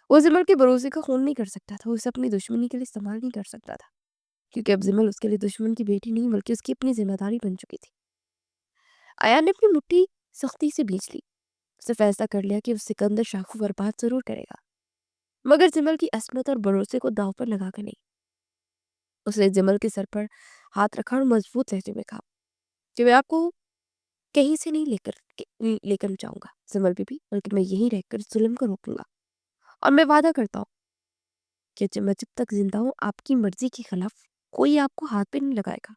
S1: वो जिमल के भरोसे का खून नहीं कर सकता था। वो उसे अपनी दुश्मनी के लिए इस्तेमाल नहीं कर सकता था, क्योंकि अब जिमल उसके लिए दुश्मन की बेटी नहीं बल्कि उसकी अपनी जिम्मेदारी बन चुकी थी। अयान ने अपनी मुट्ठी सख्ती से भींच ली। उसने फैसला कर लिया कि वो सिकंदर शाह को बर्बाद ज़रूर करेगा, मगर जमल की असमत और भरोसे को दाँव पर लगा कर नहीं। उसने जमल के सर पर हाथ रखा और मजबूत लहजे में कहा कि मैं आपको कहीं से नहीं लेकर जाऊँगा जमल बीबी, बल्कि मैं यहीं रहकर ज़ुल्म को रोकूँगा। और मैं वादा करता हूँ कि मैं जब तक ज़िंदा हूँ, आपकी मर्ज़ी के खिलाफ कोई आपको हाथ भी नहीं लगाएगा।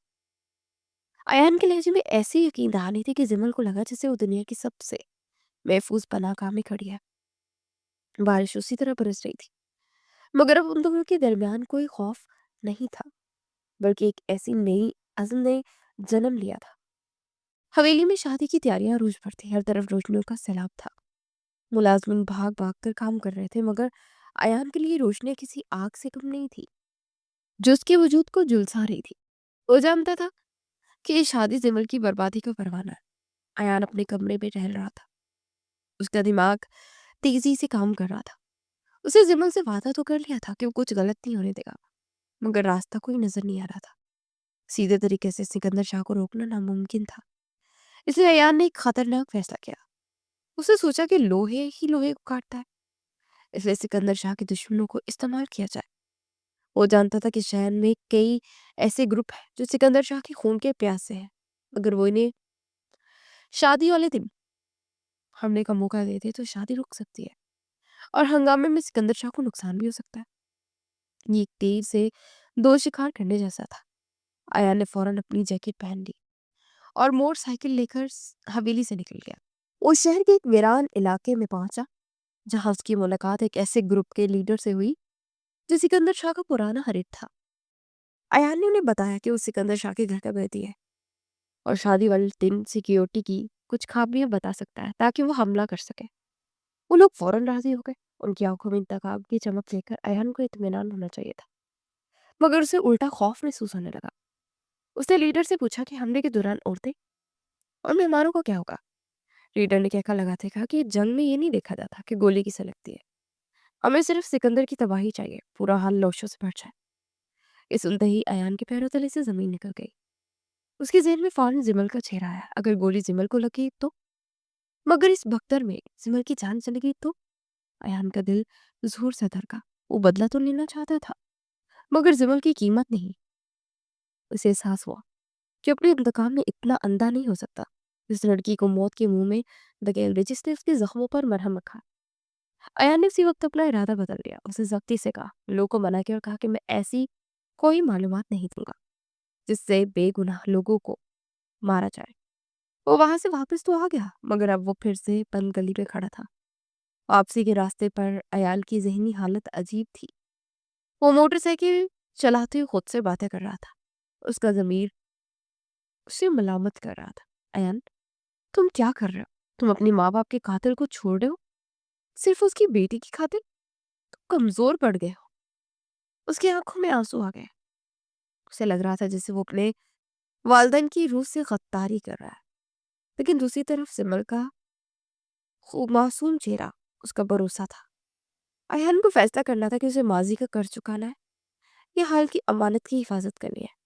S1: अयान के लहजे में ऐसी यकीन दहानी थी कि जमल को लगा जैसे वो दुनिया की सबसे महफूज पनाहगाह में खड़ी है। बारिश उसी तरह बरस रही थी, मगर अब उन दोनों के दरमियान कोई खौफ नहीं था, बल्कि एक ऐसी नई अज़्म ने जन्म लिया था। हवेली में शादी की तैयारियां रूज पर थी, हर तरफ रोशनियों का सैलाब था। मुलाजमिन भाग भाग कर काम कर रहे थे, मगर अयान के लिए रोशनी किसी आग से कम नहीं थी जो उसके वजूद को झुलसा रही थी। वो जानता था कि ये शादी जिमल की बर्बादी का परवाना है। अयान अपने कमरे में टहल रहा था, उसका दिमाग तेजी से काम कर रहा था। उसे जिमल से वादा तो कर लिया था कि वो कुछ गलत नहीं होने देगा, मगर रास्ता कोई नजर नहीं आ रहा था। सीधे तरीके से सिकंदर शाह को रोकना नामुमकिन था। इसलिए अयान ने एक खतरनाक फैसला किया। उसने सोचा कि लोहे ही लोहे को काटता है, इसलिए सिकंदर शाह के दुश्मनों को इस्तेमाल किया जाए। वो जानता था कि शहर में कई ऐसे ग्रुप हैं जो सिकंदर शाह के खून के प्यासे हैं। अगर वो इन्हें शादी वाले दिन हमले का मौका दे दे तो शादी रुक सकती है, और हंगामे में सिकंदर शाह को नुकसान भी हो सकता है। ये एक तीर से दो शिकार करने जैसा था। आया ने फौरन अपनी जैकेट पहन ली और मोटरसाइकिल लेकर हवेली से निकल गया। वो शहर के एक वीरान इलाके में पहुंचा, जहां उसकी मुलाकात एक ऐसे ग्रुप के लीडर से हुई जो सिकंदर शाह का पुराना हरीफ था। अयान ने उन्हें बताया कि वो सिकंदर शाह के घर का बैती है और शादी वाले दिन सिक्योरिटी की कुछ खामियां बता सकता है ताकि वो हमला कर सके। वो लोग फौरन राजी हो गए। उनकी आंखों में इंतकाम की चमक देखकर अयान को इत्मीनान होना चाहिए था, मगर उसे उल्टा खौफ महसूस होने लगा। उसने लीडर से पूछा कि हमले के दौरान औरतें और मेहमानों को क्या होगा। लीडर ने कहकर लगाते कहा कि जंग में ये नहीं देखा जाता कि गोली किसे लगती है, हमें सिर्फ सिकंदर की तबाही चाहिए, पूरा हाल लाशों से भर जाए। ये सुनते ही अयान के पैरों तले से जमीन निकल गई। उसके ज़हन में फौरन जिमल का चेहरा आया। अगर गोली जिमल को लगी तो, मगर इस भगदड़ में जिमल की जान चली गई तो। अयान का दिल जोर से धड़का। वो बदला तो लेना चाहता था, मगर जिमल की कीमत नहीं। उसे एहसास हुआ कि अपने इंतकाम में इतना अंधा नहीं हो सकता। इस लड़की को मौत के मुंह में धकेल दे जिसने उसके जख्मों पर मरहम रखा। अयान ने उसी वक्त अपना इरादा बदल लिया। उसे सख्ती से कहा, लोगों को मना किया और कहा कि मैं ऐसी कोई मालूमात नहीं दूंगा जिससे बेगुनाह लोगों को मारा जाए। वो वहां से वापस तो आ गया, मगर अब वो फिर से बंद गली पे खड़ा था। वापसी के रास्ते पर अयाल की जहनी हालत अजीब थी। वो मोटरसाइकिल चलाते हुए खुद से बातें कर रहा था। उसका ज़मीर उसे मलामत कर रहा था। अयान, तुम क्या कर रहे हो? तुम अपने माँ बाप के कातिल को छोड़ रहे हो सिर्फ उसकी बेटी की खातिर? तुम कमजोर पड़ गए हो। उसकी आंखों में आंसू आ गए। उसे लग रहा था जैसे वो अपने वालदैन की रूह से गद्दारी कर रहा है। लेकिन दूसरी तरफ सिमल का खूब मासूम चेहरा उसका भरोसा था। अयान को फैसला करना था कि उसे माजी का कर्ज चुकाना है या हाल की अमानत की हिफाजत करनी है।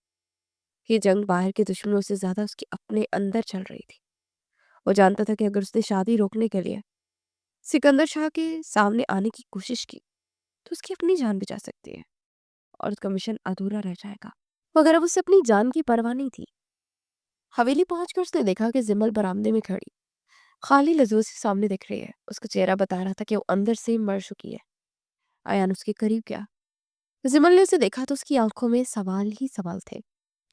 S1: ये जंग बाहर के दुश्मनों से ज्यादा उसके अपने अंदर चल रही थी। वो जानता था कि अगर उसने शादी रोकने के लिए सिकंदर शाह के सामने आने की कोशिश की तो उसकी अपनी जान भी जा सकती है और उसका मिशन अधूरा रह जाएगा। मगर अब उसे अपनी जान की परवाह नहीं थी। हवेली पहुंचकर उसने देखा कि जिमल बरामदे में खड़ी खाली लजूर से सामने दिख रही है। उसका चेहरा बता रहा था कि वो अंदर से मर चुकी है। अयान उसके करीब गया। जिमल ने उसे देखा तो उसकी आंखों में सवाल ही सवाल थे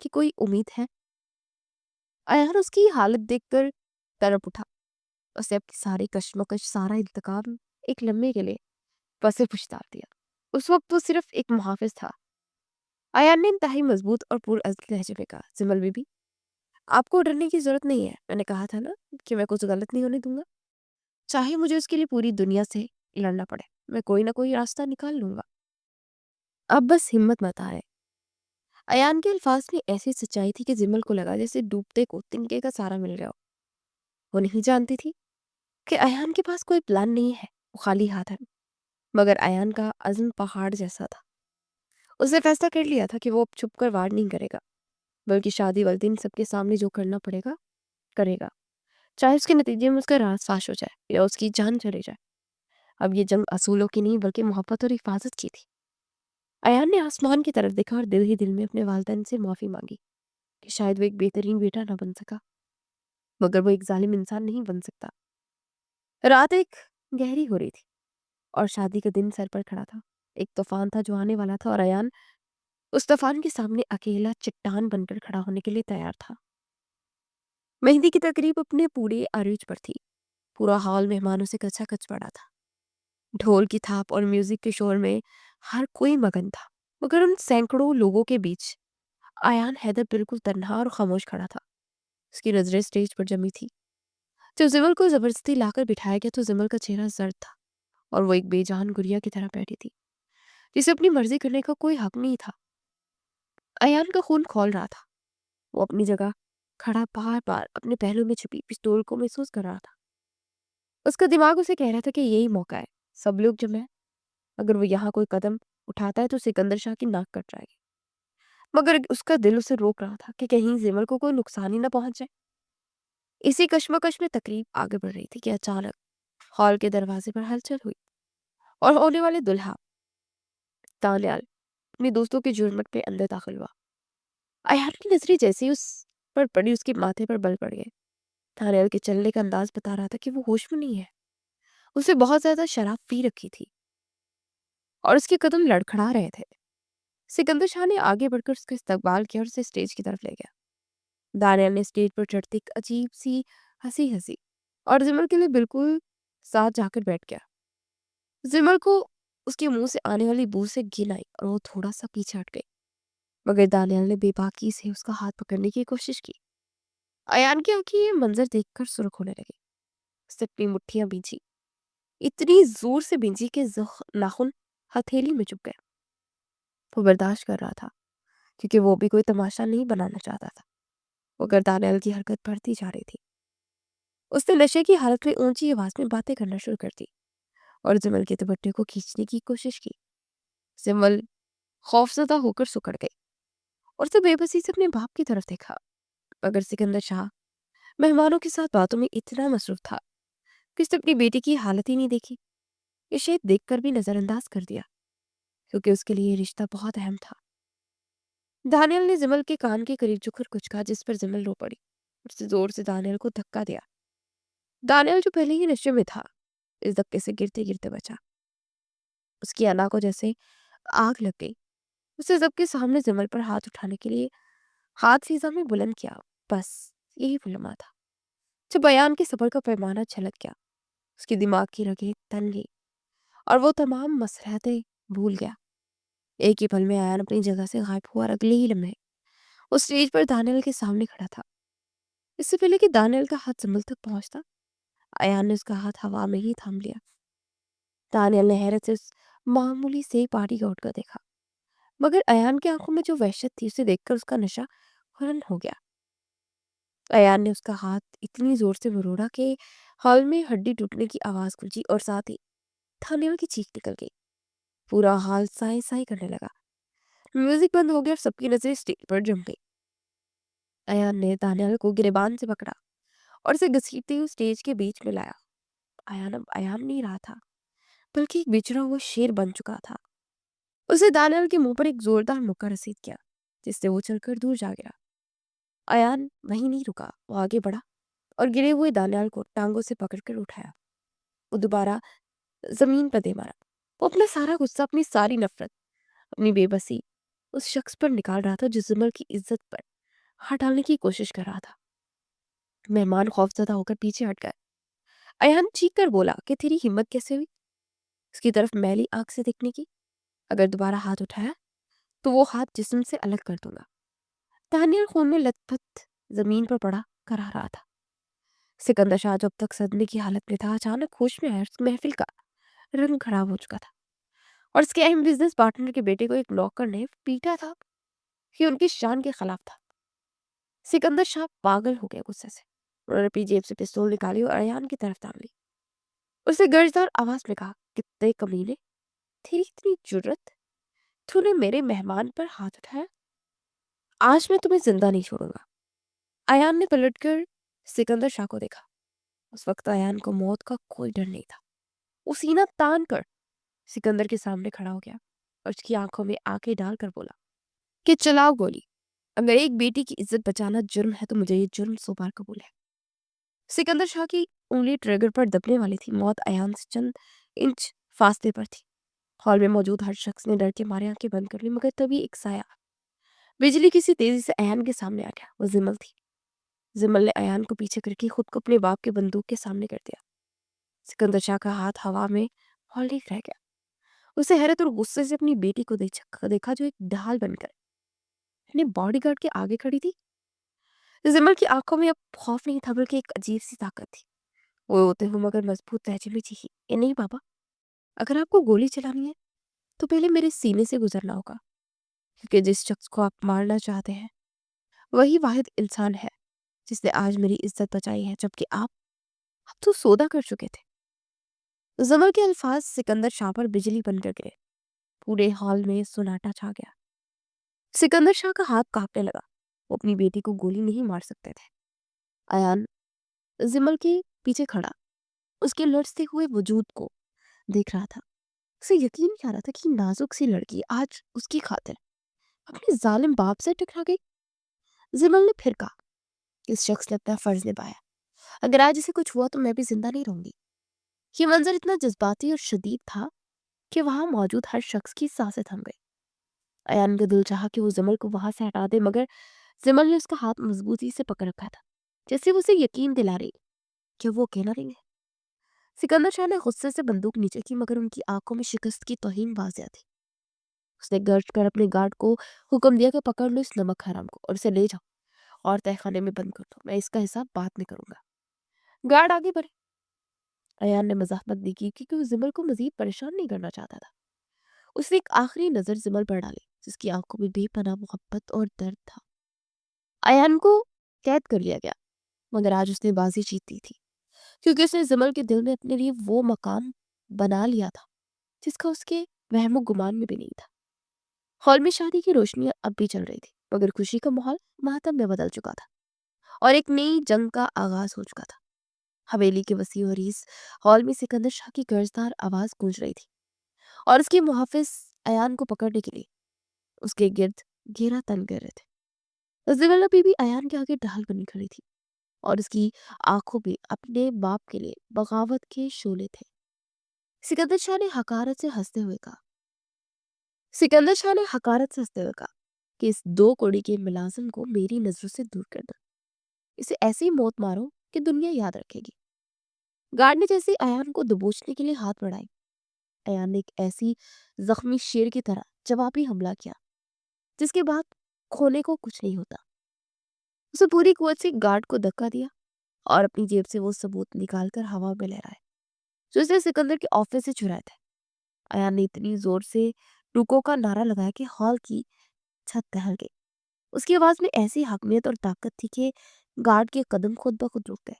S1: कि कोई उम्मीद है। अयान उसकी हालत देखकर तड़प उठा। उसे अपनी सारी कश्मकश, सारा इंतकाम एक लम्हे के लिए पसे पुछ दिया। उस वक्त वो सिर्फ एक मुहाफिज था। अयान ने इंतहाई मजबूत और पुरअज़्म लहजे में कहा, जिमल बीबी, आपको डरने की जरूरत नहीं है। मैंने कहा था ना कि मैं कुछ गलत नहीं होने दूंगा। चाहे मुझे उसके लिए पूरी दुनिया से लड़ना पड़े, मैं कोई ना कोई रास्ता निकाल लूंगा। अब बस हिम्मत मत हारे। अयान के अल्फाज में ऐसी सच्चाई थी कि जिमल को लगा जैसे डूबते को तिनके का सहारा मिल गया हो। वो नहीं जानती थी कि अयान के पास कोई प्लान नहीं है। वो खाली हाथ है, मगर अयान का अज़्म पहाड़ जैसा था। उसने फैसला कर लिया था कि वो अब छुप कर वार नहीं करेगा, बल्कि शादी वाले दिन सबके सामने जो करना पड़ेगा करेगा। चाहे उसके नतीजे में उसका राज फाश हो जाए या उसकी जान चले जाए। अब ये जंग असूलों की नहीं बल्कि मोहब्बत और हिफाजत की थी। अयान ने आसमान की तरफ देखा और दिल ही दिल में अपने वालिदैन से माफ़ी मांगी कि शायद वो एक बेहतरीन बेटा ना बन सका, मगर वो एक जालिम इंसान नहीं बन सकता। रात एक गहरी हो रही थी और शादी का दिन सर पर खड़ा था। एक तूफान था जो आने वाला था और अयान उस तूफान के सामने अकेला चट्टान बनकर खड़ा होने के लिए तैयार था। मेहंदी की तकरीब अपने पूरे अरूज पर थी। पूरा हॉल मेहमानों से कचा-कच पड़ा था। ढोल की थाप और म्यूजिक के शोर में हर कोई मगन था, मगर उन सैकड़ों लोगों के बीच अयान हैदर बिल्कुल तन्हा और खामोश खड़ा था। उसकी नजरें स्टेज पर जमी थी। जब जिमल को जबरदस्ती लाकर बिठाया गया तो जिमल का चेहरा जर्द था और वो एक बेजान गुड़िया की तरह बैठी थी जिसे अपनी मर्जी करने का कोई हक नहीं था। अयान का खून खौल रहा था। वो अपनी जगह खड़ा बार बार अपने पहलू में छुपी पिस्तौल को महसूस कर रहा था। उसका दिमाग उसे कह रहा था कि यही मौका है, सब लोग जमे हैं। अगर वो यहाँ कोई कदम उठाता है तो सिकंदर शाह की नाक कट जाएगी। मगर उसका दिल उसे रोक रहा था कि कहीं जिमल को कोई नुकसान ही ना पहुंच जाए। इसी कश्मकश में तकरीब आगे बढ़ रही थी कि अचानक हॉल के दरवाजे पर हलचल हुई और होने वाले दुल्हा तान्याल अपने दोस्तों के जुर्मट पे अंदर दाखिल हुआ। अयान की नजरें जैसे ही उस पर पड़ी उसके माथे पर बल पड़ गए। तान्याल के चलने का अंदाज बता रहा था कि वो होश में नहीं है। उसे बहुत ज्यादा शराब पी रखी थी और उसके कदम लड़खड़ा रहे थे। सिकंदर शाह ने आगे बढ़कर उसका इस्तकबाल किया और उसे स्टेज की तरफ ले गया। दानियल ने स्टेज पर चढ़ते एक अजीब सी हंसी हंसी और जिमल के लिए बिल्कुल साथ जाकर बैठ गया। जिमल को उसके मुंह से आने वाली बू से घिन आई और वो थोड़ा सा पीछे हट गई, मगर दानियल ने बेबाकी से उसका हाथ पकड़ने की कोशिश की। अयान की आंखें ये मंजर देखकर सुर्ख होने लगी। उसने अपनी मुट्ठियां भींची, इतनी जोर से भींची कि नाखून हथेली में चुभ गए। वो बर्दाश्त कर रहा था क्योंकि वो भी कोई तमाशा नहीं बनाना चाहता था, मगर दानियल की हरकत बढ़ती जा रही थी। उसने नशे की हालत में ऊंची आवाज में बातें करना शुरू कर दी और जिमल के दुपट्टे को खींचने की कोशिश की। जिमल खौफजदा होकर सुकड़ गई और उसे बेबसी से अपने बाप की तरफ देखा, मगर सिकंदर शाह मेहमानों के साथ बातों में इतना मसरूफ था कि उसने अपनी बेटी की हालत ही नहीं देखी। ये शायद देखकर भी नजरअंदाज कर दिया क्योंकि उसके लिए ये रिश्ता बहुत अहम था। दानियल ने जिमल के कान के करीब झुककर कुछ कहा जिस पर जिमल रो पड़ी। उसने जोर से दानियल को धक्का दिया। दानियल जो पहले ही नशे में था इस धक्के से गिरते गिरते बचा। उसकी अना को जैसे आग लग गई। उसने सबके सामने जिमल पर हाथ उठाने के लिए हाथ फिजा में बुलंद किया। बस यही बुलमा था। जब बयान के सबर का पैमाना छलक गया, उसके दिमाग की रगें तन गई और वो तमाम मसरहतें भूल गया। एक ही पल में आयान अपनी जगह से गायब हुआ और अगले ही लम्हे उस स्टेज पर दानियल के सामने खड़ा था। इससे पहले कि दानियल का हाथ जिमल तक पहुंचता, अयान ने उसका हाथ हवा में ही थाम लिया। दानियल ने हैरत से उस मामूली से पार्टी का उठकर देखा, मगर अयान की आंखों में जो वहशत थी उसे देखकर उसका नशा फौरन हो गया। अयान ने उसका हाथ इतनी जोर से मरोड़ा कि हॉल में हड्डी टूटने की आवाज गूंजी और साथ ही दानियल की चीख निकल गई। पूरा हॉल साई साई करने लगा। म्यूजिक बंद हो गया और सबकी नजरें स्टेज पर जम गई। अयान ने दानियल को गिरेबान से पकड़ा और उसे घसीटते हुए स्टेज के बीच में लाया। अयान अब अयान नहीं रहा था, बल्कि एक बिछड़ा हुआ शेर बन चुका था। उसे दानियल के मुंह पर एक जोरदार मुक्का रसीद किया, जिससे वो चलकर दूर जा गिरा। अयान वहीं नहीं रुका, वो आगे बढ़ा और गिरे हुए दानियल को टांगों से पकड़कर उठाया। वो दोबारा जमीन पर दे मारा। वो अपना सारा गुस्सा, अपनी सारी नफरत, अपनी बेबसी उस शख्स पर निकाल रहा था जो जिमल की इज्जत पर हाथ डालने की कोशिश कर रहा था। मेहमान खौफजदा होकर पीछे हट गए। अयान चीख कर बोला कि तेरी हिम्मत कैसे हुई उसकी तरफ मैली आंख से देखने की? अगर दोबारा हाथ उठाया तो वो हाथ जिस्म से अलग कर दूंगा। दानियल खून में लथपथ जमीन पर पड़ा करा रहा था। सिकंदर शाह जो अब तक सदमे की हालत में था, अचानक होश में आया। उस महफिल का रंग खराब हो चुका था और उसके अहम बिजनेस पार्टनर के बेटे को एक नौकर ने पीटा था कि उनकी शान के खिलाफ था। सिकंदर शाह पागल हो गया गुस्से से। उन्होंने अपनी जेब से पिस्तौल निकाली और अयान की तरफ तान ली। उसने गर्जदार आवाज में कहा, कितने कमीने, तेरी इतनी जुर्रत, तूने मेरे मेहमान पर हाथ उठाया? आज मैं तुम्हें जिंदा नहीं छोड़ूंगा। अयान ने पलटकर सिकंदर शाह को देखा। उस वक्त अयान को मौत का कोई डर नहीं था। वो सीना तान कर सिकंदर के सामने खड़ा हो गया और उसकी आंखों में आंखें डालकर बोला कि चलाओ गोली। अगर एक बेटी की इज्जत बचाना जुर्म है तो मुझे ये जुर्म 100 बार कबूल है। सिकंदर शाह की उंगली ट्रिगर पर दबने वाली थी। मौत अयान से चंद इंच फासले पर थी। हॉल में मौजूद हर शख्स ने डर के मारे आंखें बंद कर ली, मगर तभी एक साया बिजली किसी तेजी से अयान के सामने आ गया। वो जिमल थी। जिमल ने अयान को पीछे करके खुद को अपने बाप के बंदूक के सामने कर दिया। सिकंदर शाह का हाथ हवा में हौले रह गया। उसे हैरत और गुस्से से अपनी बेटी को देखा जो एक ढाल बनकर अपने बॉडीगार्ड के आगे खड़ी थी। जिमल की आंखों में अब खौफ नहीं था, बल्कि एक अजीब सी ताकत थी। वो रोते हुए मगर मजबूत लहजे में चीखी, ये नहीं बाबा, अगर आपको गोली चलानी है तो पहले मेरे सीने से गुजरना होगा, क्योंकि जिस शख्स को आप मारना चाहते हैं वही वाहिद इंसान है जिसने आज मेरी इज्जत बचाई है, जबकि आप तो सौदा कर चुके थे। जमल के अल्फाज सिकंदर शाह पर बिजली बनकर गिरे। पूरे हॉल में सुनाटा छा गया। सिकंदर शाह का हाथ कांपने लगा। वो अपनी बेटी को गोली नहीं मार सकते थे। अयान जिमल के पीछे खड़ा उसके लड़ते हुए वजूद को देख रहा था। उसे यकीन नहीं आ रहा था कि नाजुक सी लड़की आज उसकी खातिर अपने जालिम बाप से टकरा गई। जिमल ने फिर कहा, इस शख्स ने अपना फर्ज निभाया। अगर आज इसे कुछ हुआ तो मैं भी जिंदा नहीं रहूंगी। ये मंजर इतना जज्बाती और शदीद था कि वहां मौजूद हर शख्स की सांसें थम गई। अयान का दिल चाहा कि वो जिमल को वहां से हटा दे, मगर जिमल ने उसका हाथ मजबूती से पकड़ रखा था, जैसे वो उसे यकीन दिला रही कि वो अकेला नहीं है। सिकंदर शाह ने गुस्से से बंदूक नीचे की, मगर उनकी आंखों में शिकस्त की तौहीन वाज़िया थी। उसने गर्ज कर अपने गार्ड को हुक्म दिया कि पकड़ लो इस नमक हराम को और इसे ले जाओ और तहखाने में बंद कर दो। मैं इसका हिसाब बाद में करूंगा। गार्ड आगे बढ़े। अयान ने मजाक दी की क्योंकि वो जिमल को मजीद परेशान नहीं करना चाहता था। उसने एक आखिरी नजर जिमल पर डाली, जिसकी आंखों में बेपनाह मोहब्बत और दर्द था। अयान को कैद कर लिया गया, मगर आज उसने बाजी जीत ली थी, क्योंकि उसने जिमल के दिल में अपने लिए वो मकाम बना लिया था जिसका उसके वहमो गुमान में भी नहीं था। हॉल में शादी की रोशनियां अब भी चल रही थी, मगर खुशी का माहौल मातम में बदल चुका था और एक नई जंग का आगाज हो चुका था। हवेली के वसी और इस हॉल में सिकंदर शाह की गर्जदार आवाज गूंज रही थी और उसके मुहाफिज अयान को पकड़ने के लिए उसके गिर्द घेरा तन कर रहे थे। जिमल बीबी अयान के आगे ढाल बनी खड़ी थी और उसकी आंखों में अपने बाप के लिए बगावत के शोले थे। सिकंदर शाह ने हकारत से हंसते हुए कहा सिकंदर शाह ने हकारत से हंसते हुए कहा कि इस दो कोड़ी के मुलाजिम को मेरी नजरों से दूर कर दो। इसे ऐसी मौत मारो कि दुनिया याद रखेगी। गार्ड ने जैसे अयान को दबोचने के लिए हाथ बढ़ाए, अयान ने एक ऐसी जख्मी शेर की तरह जवाबी हमला किया जिसके बाद खोने को कुछ नहीं होता। उसे पूरी कुवत से गार्ड को धक्का दिया और अपनी जेब से वो सबूत निकालकर हवा में लहराए जो उसने सिकंदर के ऑफिस से चुराए थे। अयान ने इतनी जोर से रुको का नारा लगाया कि हॉल की छत दहल गई। उसकी आवाज में ऐसी हकमियत और ताकत थी कि गार्ड के कदम खुद ब खुद रुक गए।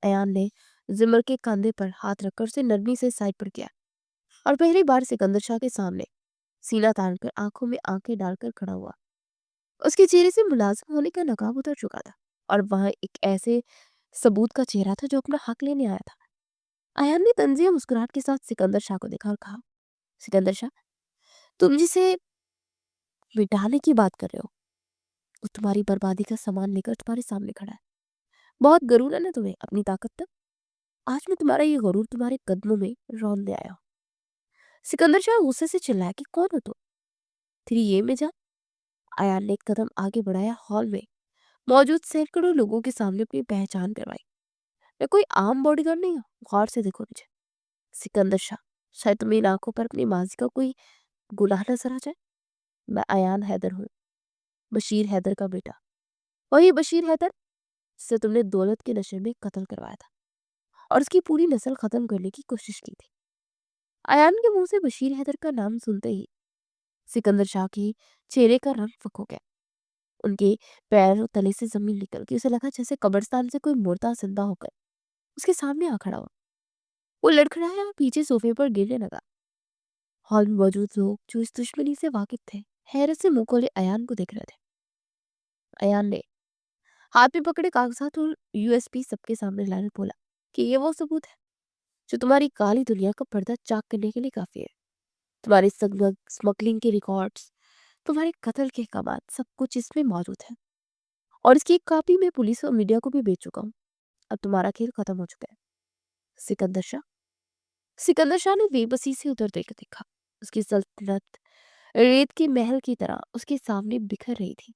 S1: अयान ने जिमर के कंधे पर हाथ रखकर उसे नरमी से साइड पर किया और पहली बार सिकंदर शाह के सामने सीना तान कर आंखों में आंखें डालकर खड़ा हुआ। उसके चेहरे से मुलाजिम होने का नकाब उतर चुका था और वहां एक ऐसे सबूत का चेहरा था जो अपना हक लेने आया था। अयान ने तंजिया मुस्कुराहट के साथ सिकंदर शाह को देखा और कहा, सिकंदर शाह, तुम जिसे मिटाने की बात कर रहे हो वो तुम्हारी बर्बादी का सामान लेकर तुम्हारे सामने खड़ा है। बहुत गरूर है ना तुम्हें अपनी ताकत तक। आज मैं तुम्हारा ये गरूर तुम्हारे कदमों में रौंद आया हूँ। सिकंदर शाह गुस्से से चिल्लाया कि कौन हो तुम? तेरी ये में जा। अयान ने एक कदम आगे बढ़ाया। हॉल में मौजूद सैकड़ों लोगों के सामने अपनी पहचान करवाई। मैं कोई आम बॉडीगार्ड नहीं हूँ, गौर से देखो मुझे। सिकंदर शाह, शायद तुम्हें इन आंखों पर अपनी माजी का कोई गुनाह नजर आ जाए। मैं अयान हैदर हूँ, बशीर हैदर का बेटा। वही बशीर हैदर से तुमने दौलत के नशे में कत्ल करवाया था और उसकी पूरी नस्ल खत्म करने की कोशिश की थी। अयान के मुंह से बशीर हैदर का नाम सुनते ही सिकंदर शाह के चेहरे का रंग फक हो गया। उनके पैरों तले से जमीन निकल गई। उसे लगा जैसे कब्रिस्तान से कोई मुर्दा जिंदा होकर उसके सामने आ खड़ा हुआ। वो लड़खड़ाया और पीछे सोफे पर गिरने लगा। हॉल में मौजूद लोग जो इस दुश्मनी से वाकिफ थे हैरत से मुंह खोले अयान को देख रहे थे। अयान ने हाथ में पकड़े कागजात और यूएसपी सबके सामने लाने बोला, कि ये वो सबूत है जो तुम्हारी काली दुनिया का पर्दा चाक करने के लिए काफी है। तुम्हारे स्मगलिंग के रिकॉर्ड्स, तुम्हारे कत्ल के कबात, सब कुछ इसमें मौजूद है। और इसकी एक कॉपी मैं पुलिस और मीडिया को भी बेच चुका हूँ। अब तुम्हारा खेल खत्म हो चुका है। सिकंदर शाह सिकंदर शाह ने बेबसी से उधर देखा। उसकी सल्तनत रेत के महल की तरह उसके सामने बिखर रही थी।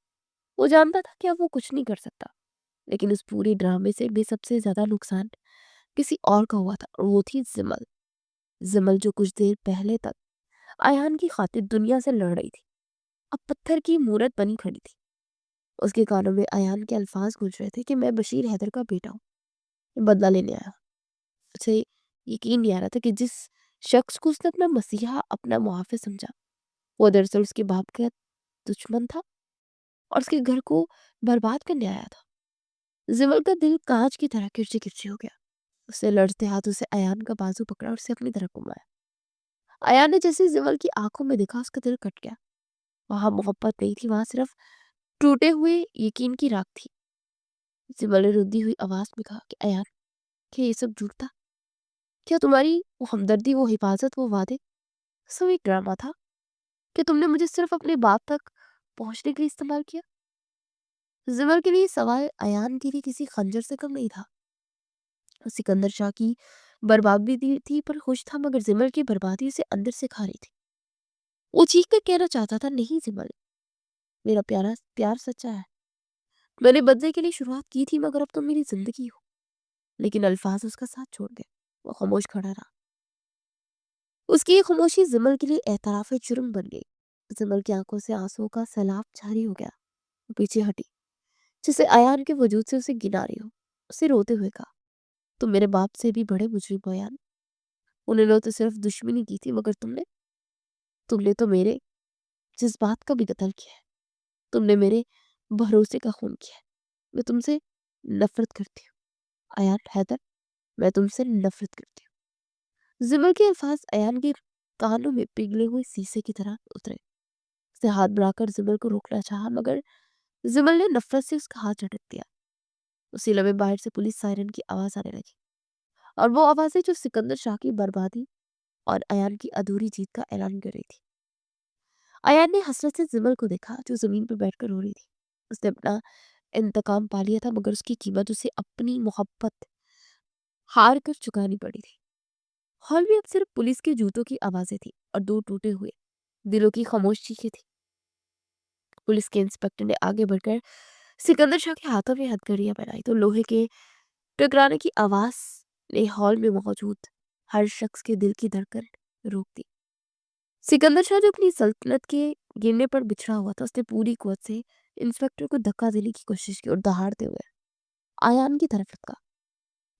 S1: वो जानता था कि अब वो कुछ नहीं कर सकता, लेकिन उस पूरे ड्रामे से भी सबसे ज्यादा नुकसान किसी और का हुआ था, और वो थी जिमल। जिमल जो कुछ देर पहले तक आयान की खातिर दुनिया से लड़ रही थी, अब पत्थर की मूरत बनी खड़ी थी। उसके कानों में आयान के अल्फाज गूंज रहे थे कि मैं बशीर हैदर का बेटा हूँ, मैं बदला लेने आया। उसे यकीन नहीं आ रहा था कि जिस शख्स को उसने अपना मसीहा, अपना मुहाफिज समझा, वो दरअसल उसके बाप का दुश्मन था और उसके घर को बर्बाद करने आया था। जिमल का दिल कांच की तरह किरची किरची हो गया। उसने लड़ते हाथों से अयान का बाजू पकड़ा और उसे अपनी तरफ घुमाया। अयान ने जैसे जिमल की आंखों में देखा, उसका दिल कट गया। वहां मोहब्बत नहीं थी, वहां सिर्फ टूटे हुए यकीन की राख थी। जिमल ने रुंधी हुई आवाज में कहा कि अयान, क्या ये सब झूठ था? क्या तुम्हारी वो हमदर्दी, वो हिफाजत, वो वादे सब एक ड्रामा था? क्या तुमने मुझे सिर्फ अपने बाप तक पहुंचने के लिए इस्तेमाल किया? जिमल के लिए सवाल अयान के लिए किसी खंजर से कम नहीं था। वो सिकंदर शाह की बर्बादी थी पर खुश था, मगर जिमल की बर्बादी उसे अंदर से खा रही थी। वो चीख कर कहना चाहता था, नहीं जिमल, मेरा प्यारा प्यार सच्चा है। मैंने बदले के लिए शुरुआत की थी, मगर अब तुम मेरी जिंदगी हो। लेकिन अल्फाज उसका साथ छोड़ गए। वो खामोश खड़ा रहा। उसकी ये खामोशी जिमल के लिए एतराफ जुर्म बन गई। जिमल की आंखों से आंसुओं का सैलाब जारी हो गया। वो पीछे हटी, जिसे अयान के वजूद से उसे गिना रही हो। उसे रोते हुए कहा, तुम मेरे बाप से भी बड़े मुजरिम हो अयान। उन्होंने तो सिर्फ दुश्मनी की थी, मगर तुमने तुमने तो मेरे जज्बात का भी कत्ल किया है। तुमने मेरे भरोसे का खून किया है। मैं तुमसे नफरत करती हूँ अयान हैदर, मैं तुमसे नफरत करती हूँ। जिमल के अल्फाज अयान के कानों में पिघले हुए शीशे की तरह उतरे। उसने हाथ बढ़ाकर जिमल को रोकना चाहा, मगर जिमल ने नफरत से उसका हाथ झटक दिया। उसी लम्हे बाहर से पुलिस सायरन की आवाज आने लगी, और वो आवाजें जो सिकंदर शाह की बर्बादी और अयान की अधूरी जीत का ऐलान कर रही थी। अयान ने हसरत से जिमल को देखा, जो जमीन पर बैठकर रो रही थी। उसने अपना इंतकाम पा लिया था, मगर उसकी कीमत उसे अपनी मोहब्बत हार कर चुकानी पड़ी थी। हॉल में अब सिर्फ पुलिस के जूतों की आवाजें थी और दो टूटे हुए दिलों की खामोश चीखें थी। पुलिस के इंस्पेक्टर ने आगे बढ़कर सिकंदर शाह के हाथों में हथकड़ियां पहनाई, तो लोहे के टकराने की आवाज ने हॉल में मौजूद हर शख्स के दिल की धड़कन रोक दी। सिकंदर शाह जो अपनी सल्तनत के गिरने पर बिछड़ा हुआ था, उसने पूरी कुवत से इंस्पेक्टर को धक्का देने की कोशिश की और दहाड़ते हुए आयान की तरफ लगा,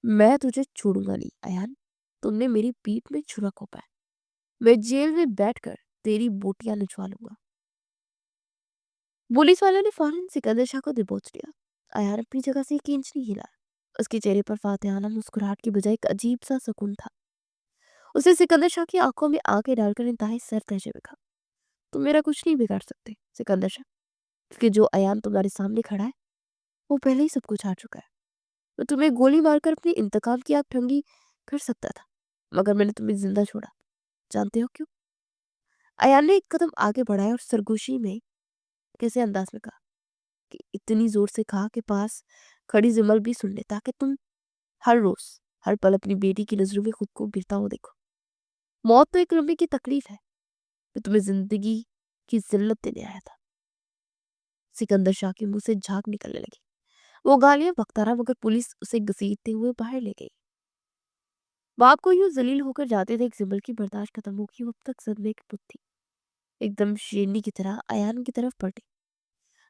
S1: मैं तुझे छोड़ूंगा नहीं अयान। तुमने मेरी पीठ में छुरा घोंपा है। मैं जेल में बैठकर तेरी बोटियां निचवा लूंगा। पुलिस वालों ने फौरन सिकंदर शाह को दबोच लिया। अयान अपनी जगह से एक इंच नहीं हिला। उसके चेहरे पर फातिहाना मुस्कुराहट की बजाय एक अजीब सा सुकून था। उसे सिकंदर शाह की आंखों में आंखें डालकर इंतहाई सर तहजे में कहा, तुम मेरा कुछ नहीं बिगाड़ सकते सिकंदर शाह, क्योंकि जो अयान तुम्हारे सामने खड़ा है वो पहले ही सब कुछ हार चुका है। मैं तुम्हें गोली मारकर अपने इंतकाम की आग ठंडी कर सकता था, मगर मैंने तुम्हें जिंदा छोड़ा। जानते हो क्यों? अयान ने एक कदम आगे बढ़ाया और सरगोशी में कैसे अंदाज में कहा, कि इतनी जोर से कहा कि पास खड़ी जिमल भी सुन ले, ताकि तुम हर रोज हर पल अपनी बेटी की नजरों में खुद को गिरता हो देखो। मौत तो एक लम्हे की तकलीफ है, मैं तुम्हें जिंदगी की जिल्लत देने आया था। सिकंदर शाह के मुंह से झाग निकलने लगी। वो गालियां बकता रहा, मगर पुलिस उसे घसीटते हुए बाहर ले गई। बाप को यूं जलील होकर जाते देख जिमल की बर्दाश्त खत्म हो गई। वो अब तक सदमे की पुत थी, एकदम शेरनी की तरह अयान की तरफ बढ़ी।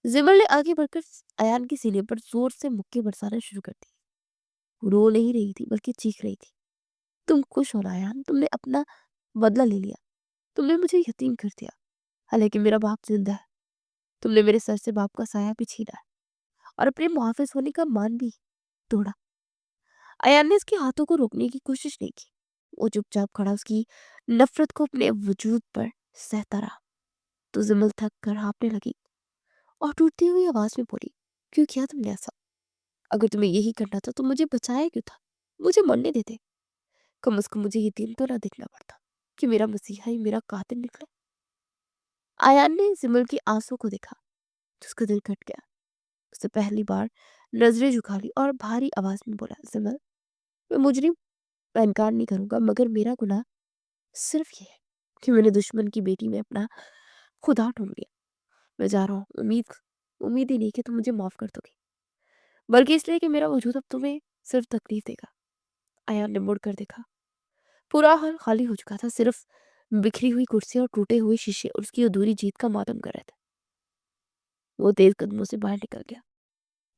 S1: जिमल ने आगे बढ़कर अयान के सीने पर जोर से मुक्के बरसाना शुरू कर दी। वो रो नहीं रही थी, बल्कि चीख रही थी, तुम खुश हो ना अयान, तुमने अपना बदला ले लिया। तुमने मुझे यतीम कर दिया, हालांकि मेरा बाप जिंदा है। तुमने मेरे सर से बाप का साया भी छीना है, और अपने मुहाफिज होने का मान भी तोड़ा। अयान ने उसके हाथों को रोकने की कोशिश नहीं की। वो चुपचाप खड़ा उसकी नफरत को अपने वजूद पर सहता रहा। तो जिमल थक कर हाँफने लगी और टूटती हुई आवाज में बोली, क्यों किया तुमने ऐसा? अगर तुम्हें यही करना था तो मुझे बचाया क्यों था? मुझे मरने देते, कम से कम मुझे ये दिन तो ना देखना पड़ता कि मेरा मसीहा ही मेरा कातिल निकला। आयान ने सिमल की आंसू को देखा तो उसका दिल कट गया। उसने पहली बार नजरें झुका ली और भारी आवाज में बोला, सिमल, मैं मुजरिम, मैं इनकार नहीं करूंगा, मगर मेरा गुनाह सिर्फ ये है कि मैंने दुश्मन की बेटी में अपना खुदा ढूंढ लिया। मैं जा रहा हूँ, उम्मीद ही नहीं कि तुम मुझे माफ कर दोगे, बल्कि इसलिए कि मेरा वजूद अब तुम्हें सिर्फ तकलीफ देगा। आयान ने मुड़ कर देखा। पूरा हॉल खाली हो चुका था, सिर्फ बिखरी हुई कुर्सी और टूटे हुए शीशे और उसकी अधूरी जीत का मातम कर रहे थे। वो तेज कदमों से बाहर निकल गया।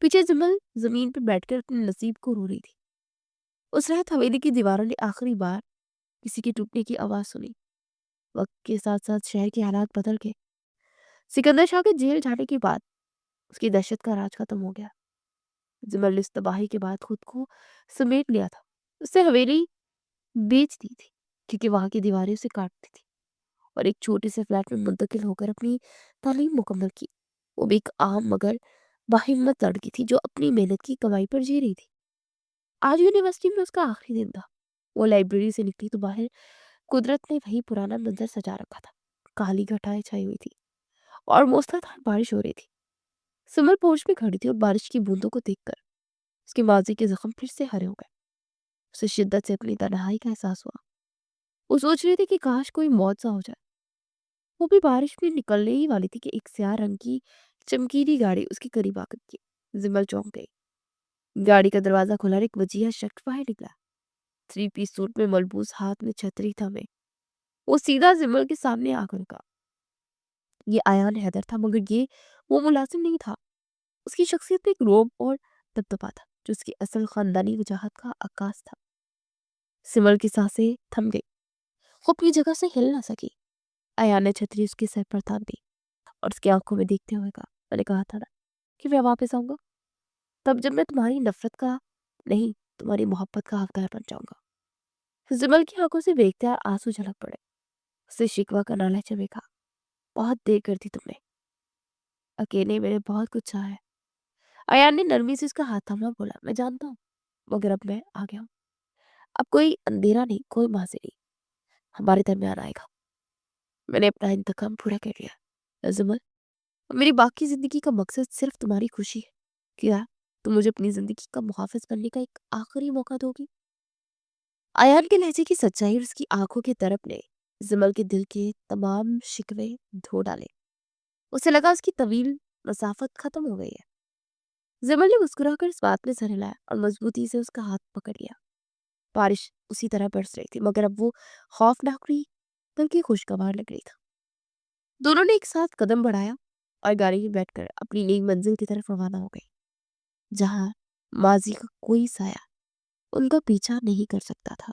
S1: पीछे जिमल जमीन पर बैठकर अपने नसीब को रो रही थी। उस रात हवेली की दीवारों ने आखिरी बार किसी के टूटने की आवाज सुनी। वक्त के साथ साथ शहर के हालात बदल गए। सिकंदर शाह के जेल जाने के बाद उसकी दहशत का राज खत्म हो गया। जिमल ने इस तबाही के बाद खुद को समेट लिया था। उससे हवेली बेच दी थी क्योंकि वहां की दीवारें उसे काटती थी, और एक छोटे से फ्लैट में मुंतकिल होकर अपनी तालीम मुकम्मल की। वो भी एक आम मगर बाहिम्मत लड़की थी जो अपनी मेहनत की कमाई पर जी रही थी। आज यूनिवर्सिटी में उसका आखिरी दिन था। वो लाइब्रेरी से निकली तो बाहर कुदरत ने वही पुराना मंजर सजा रखा था। काली घटाएं छाई हुई थी और मूसलाधार बारिश हो रही थी। सिमर पोर्च में खड़ी थी और बारिश की बूंदों को देखकर उसके माजी के जख्म फिर से हरे हो गए। उसे शिद्दत से अपनी तन्हाई का एहसास हुआ। वो सोच रही थी कि काश कोई मौत सा हो जाए। वो भी बारिश में निकलने ही वाली थी कि एक स्याह रंग की चमकीली गाड़ी उसके करीब आकर की। जिमल चौंक गई। गाड़ी का दरवाजा खुला और एक वजीहा शख्स बाहर निकला। थ्री पीस सूट में मलबूस, हाथ में छतरी थमे वो सीधा जिमल के सामने आकर रुका। ये आयान हैदर था, मगर ये वो मुलाजिम नहीं था। उसकी शख्सियत में एक रोब और दबदबा था जो उसकी असल खानदानी वजाहत का आकाश था। सिमल की सांसें थम गई। वो अपनी जगह से हिल ना सकी। आयान ने छतरी उसके सर पर थाम दी और उसकी आंखों में देखते हुए कहा, मैंने कहा था ना कि मैं वापस आऊंगा, तब जब मैं तुम्हारी नफरत का नहीं, तुम्हारी मोहब्बत का हकदार बन जाऊंगा। जिमल की आंखों से बेख्तियार आंसू झलक पड़े। उससे शिकवा का नाला में कहा, बहुत देर कर दी तुमने, अकेले मैंने बहुत कुछ चाहा है। अयान ने नरमी से उसका हाथ थामा, बोला, मैं जानता हूँ, मगर अब मैं आ गया हूँ। अब कोई अंधेरा नहीं, कोई माजी नहीं हमारे दरमियान आएगा। मैंने अपना इंतकाम पूरा कर लिया। अजमल, मेरी बाकी जिंदगी का मकसद सिर्फ तुम्हारी खुशी है। क्या तुम मुझे अपनी जिंदगी का मुहाफिज बनने का एक आखिरी मौका दोगी? अयान के लहजे की सच्चाई और उसकी आंखों की तरफ ने जमल के दिल के तमाम शिकवे धो डाले। उसे लगा उसकी तवील मसाफत खत्म हो गई है। जमल ने मुस्कुराकर इस बात में सर हिलाया और मजबूती से उसका हाथ पकड़ लिया। बारिश उसी तरह बरस रही थी, मगर अब वो खौफनाक नहीं बल्कि खुशगवार लग रही था। दोनों ने एक साथ कदम बढ़ाया और गाड़ी में बैठकर अपनी नई मंजिल की तरफ रवाना हो गए, जहां माजी का कोई साया उनका पीछा नहीं कर सकता था।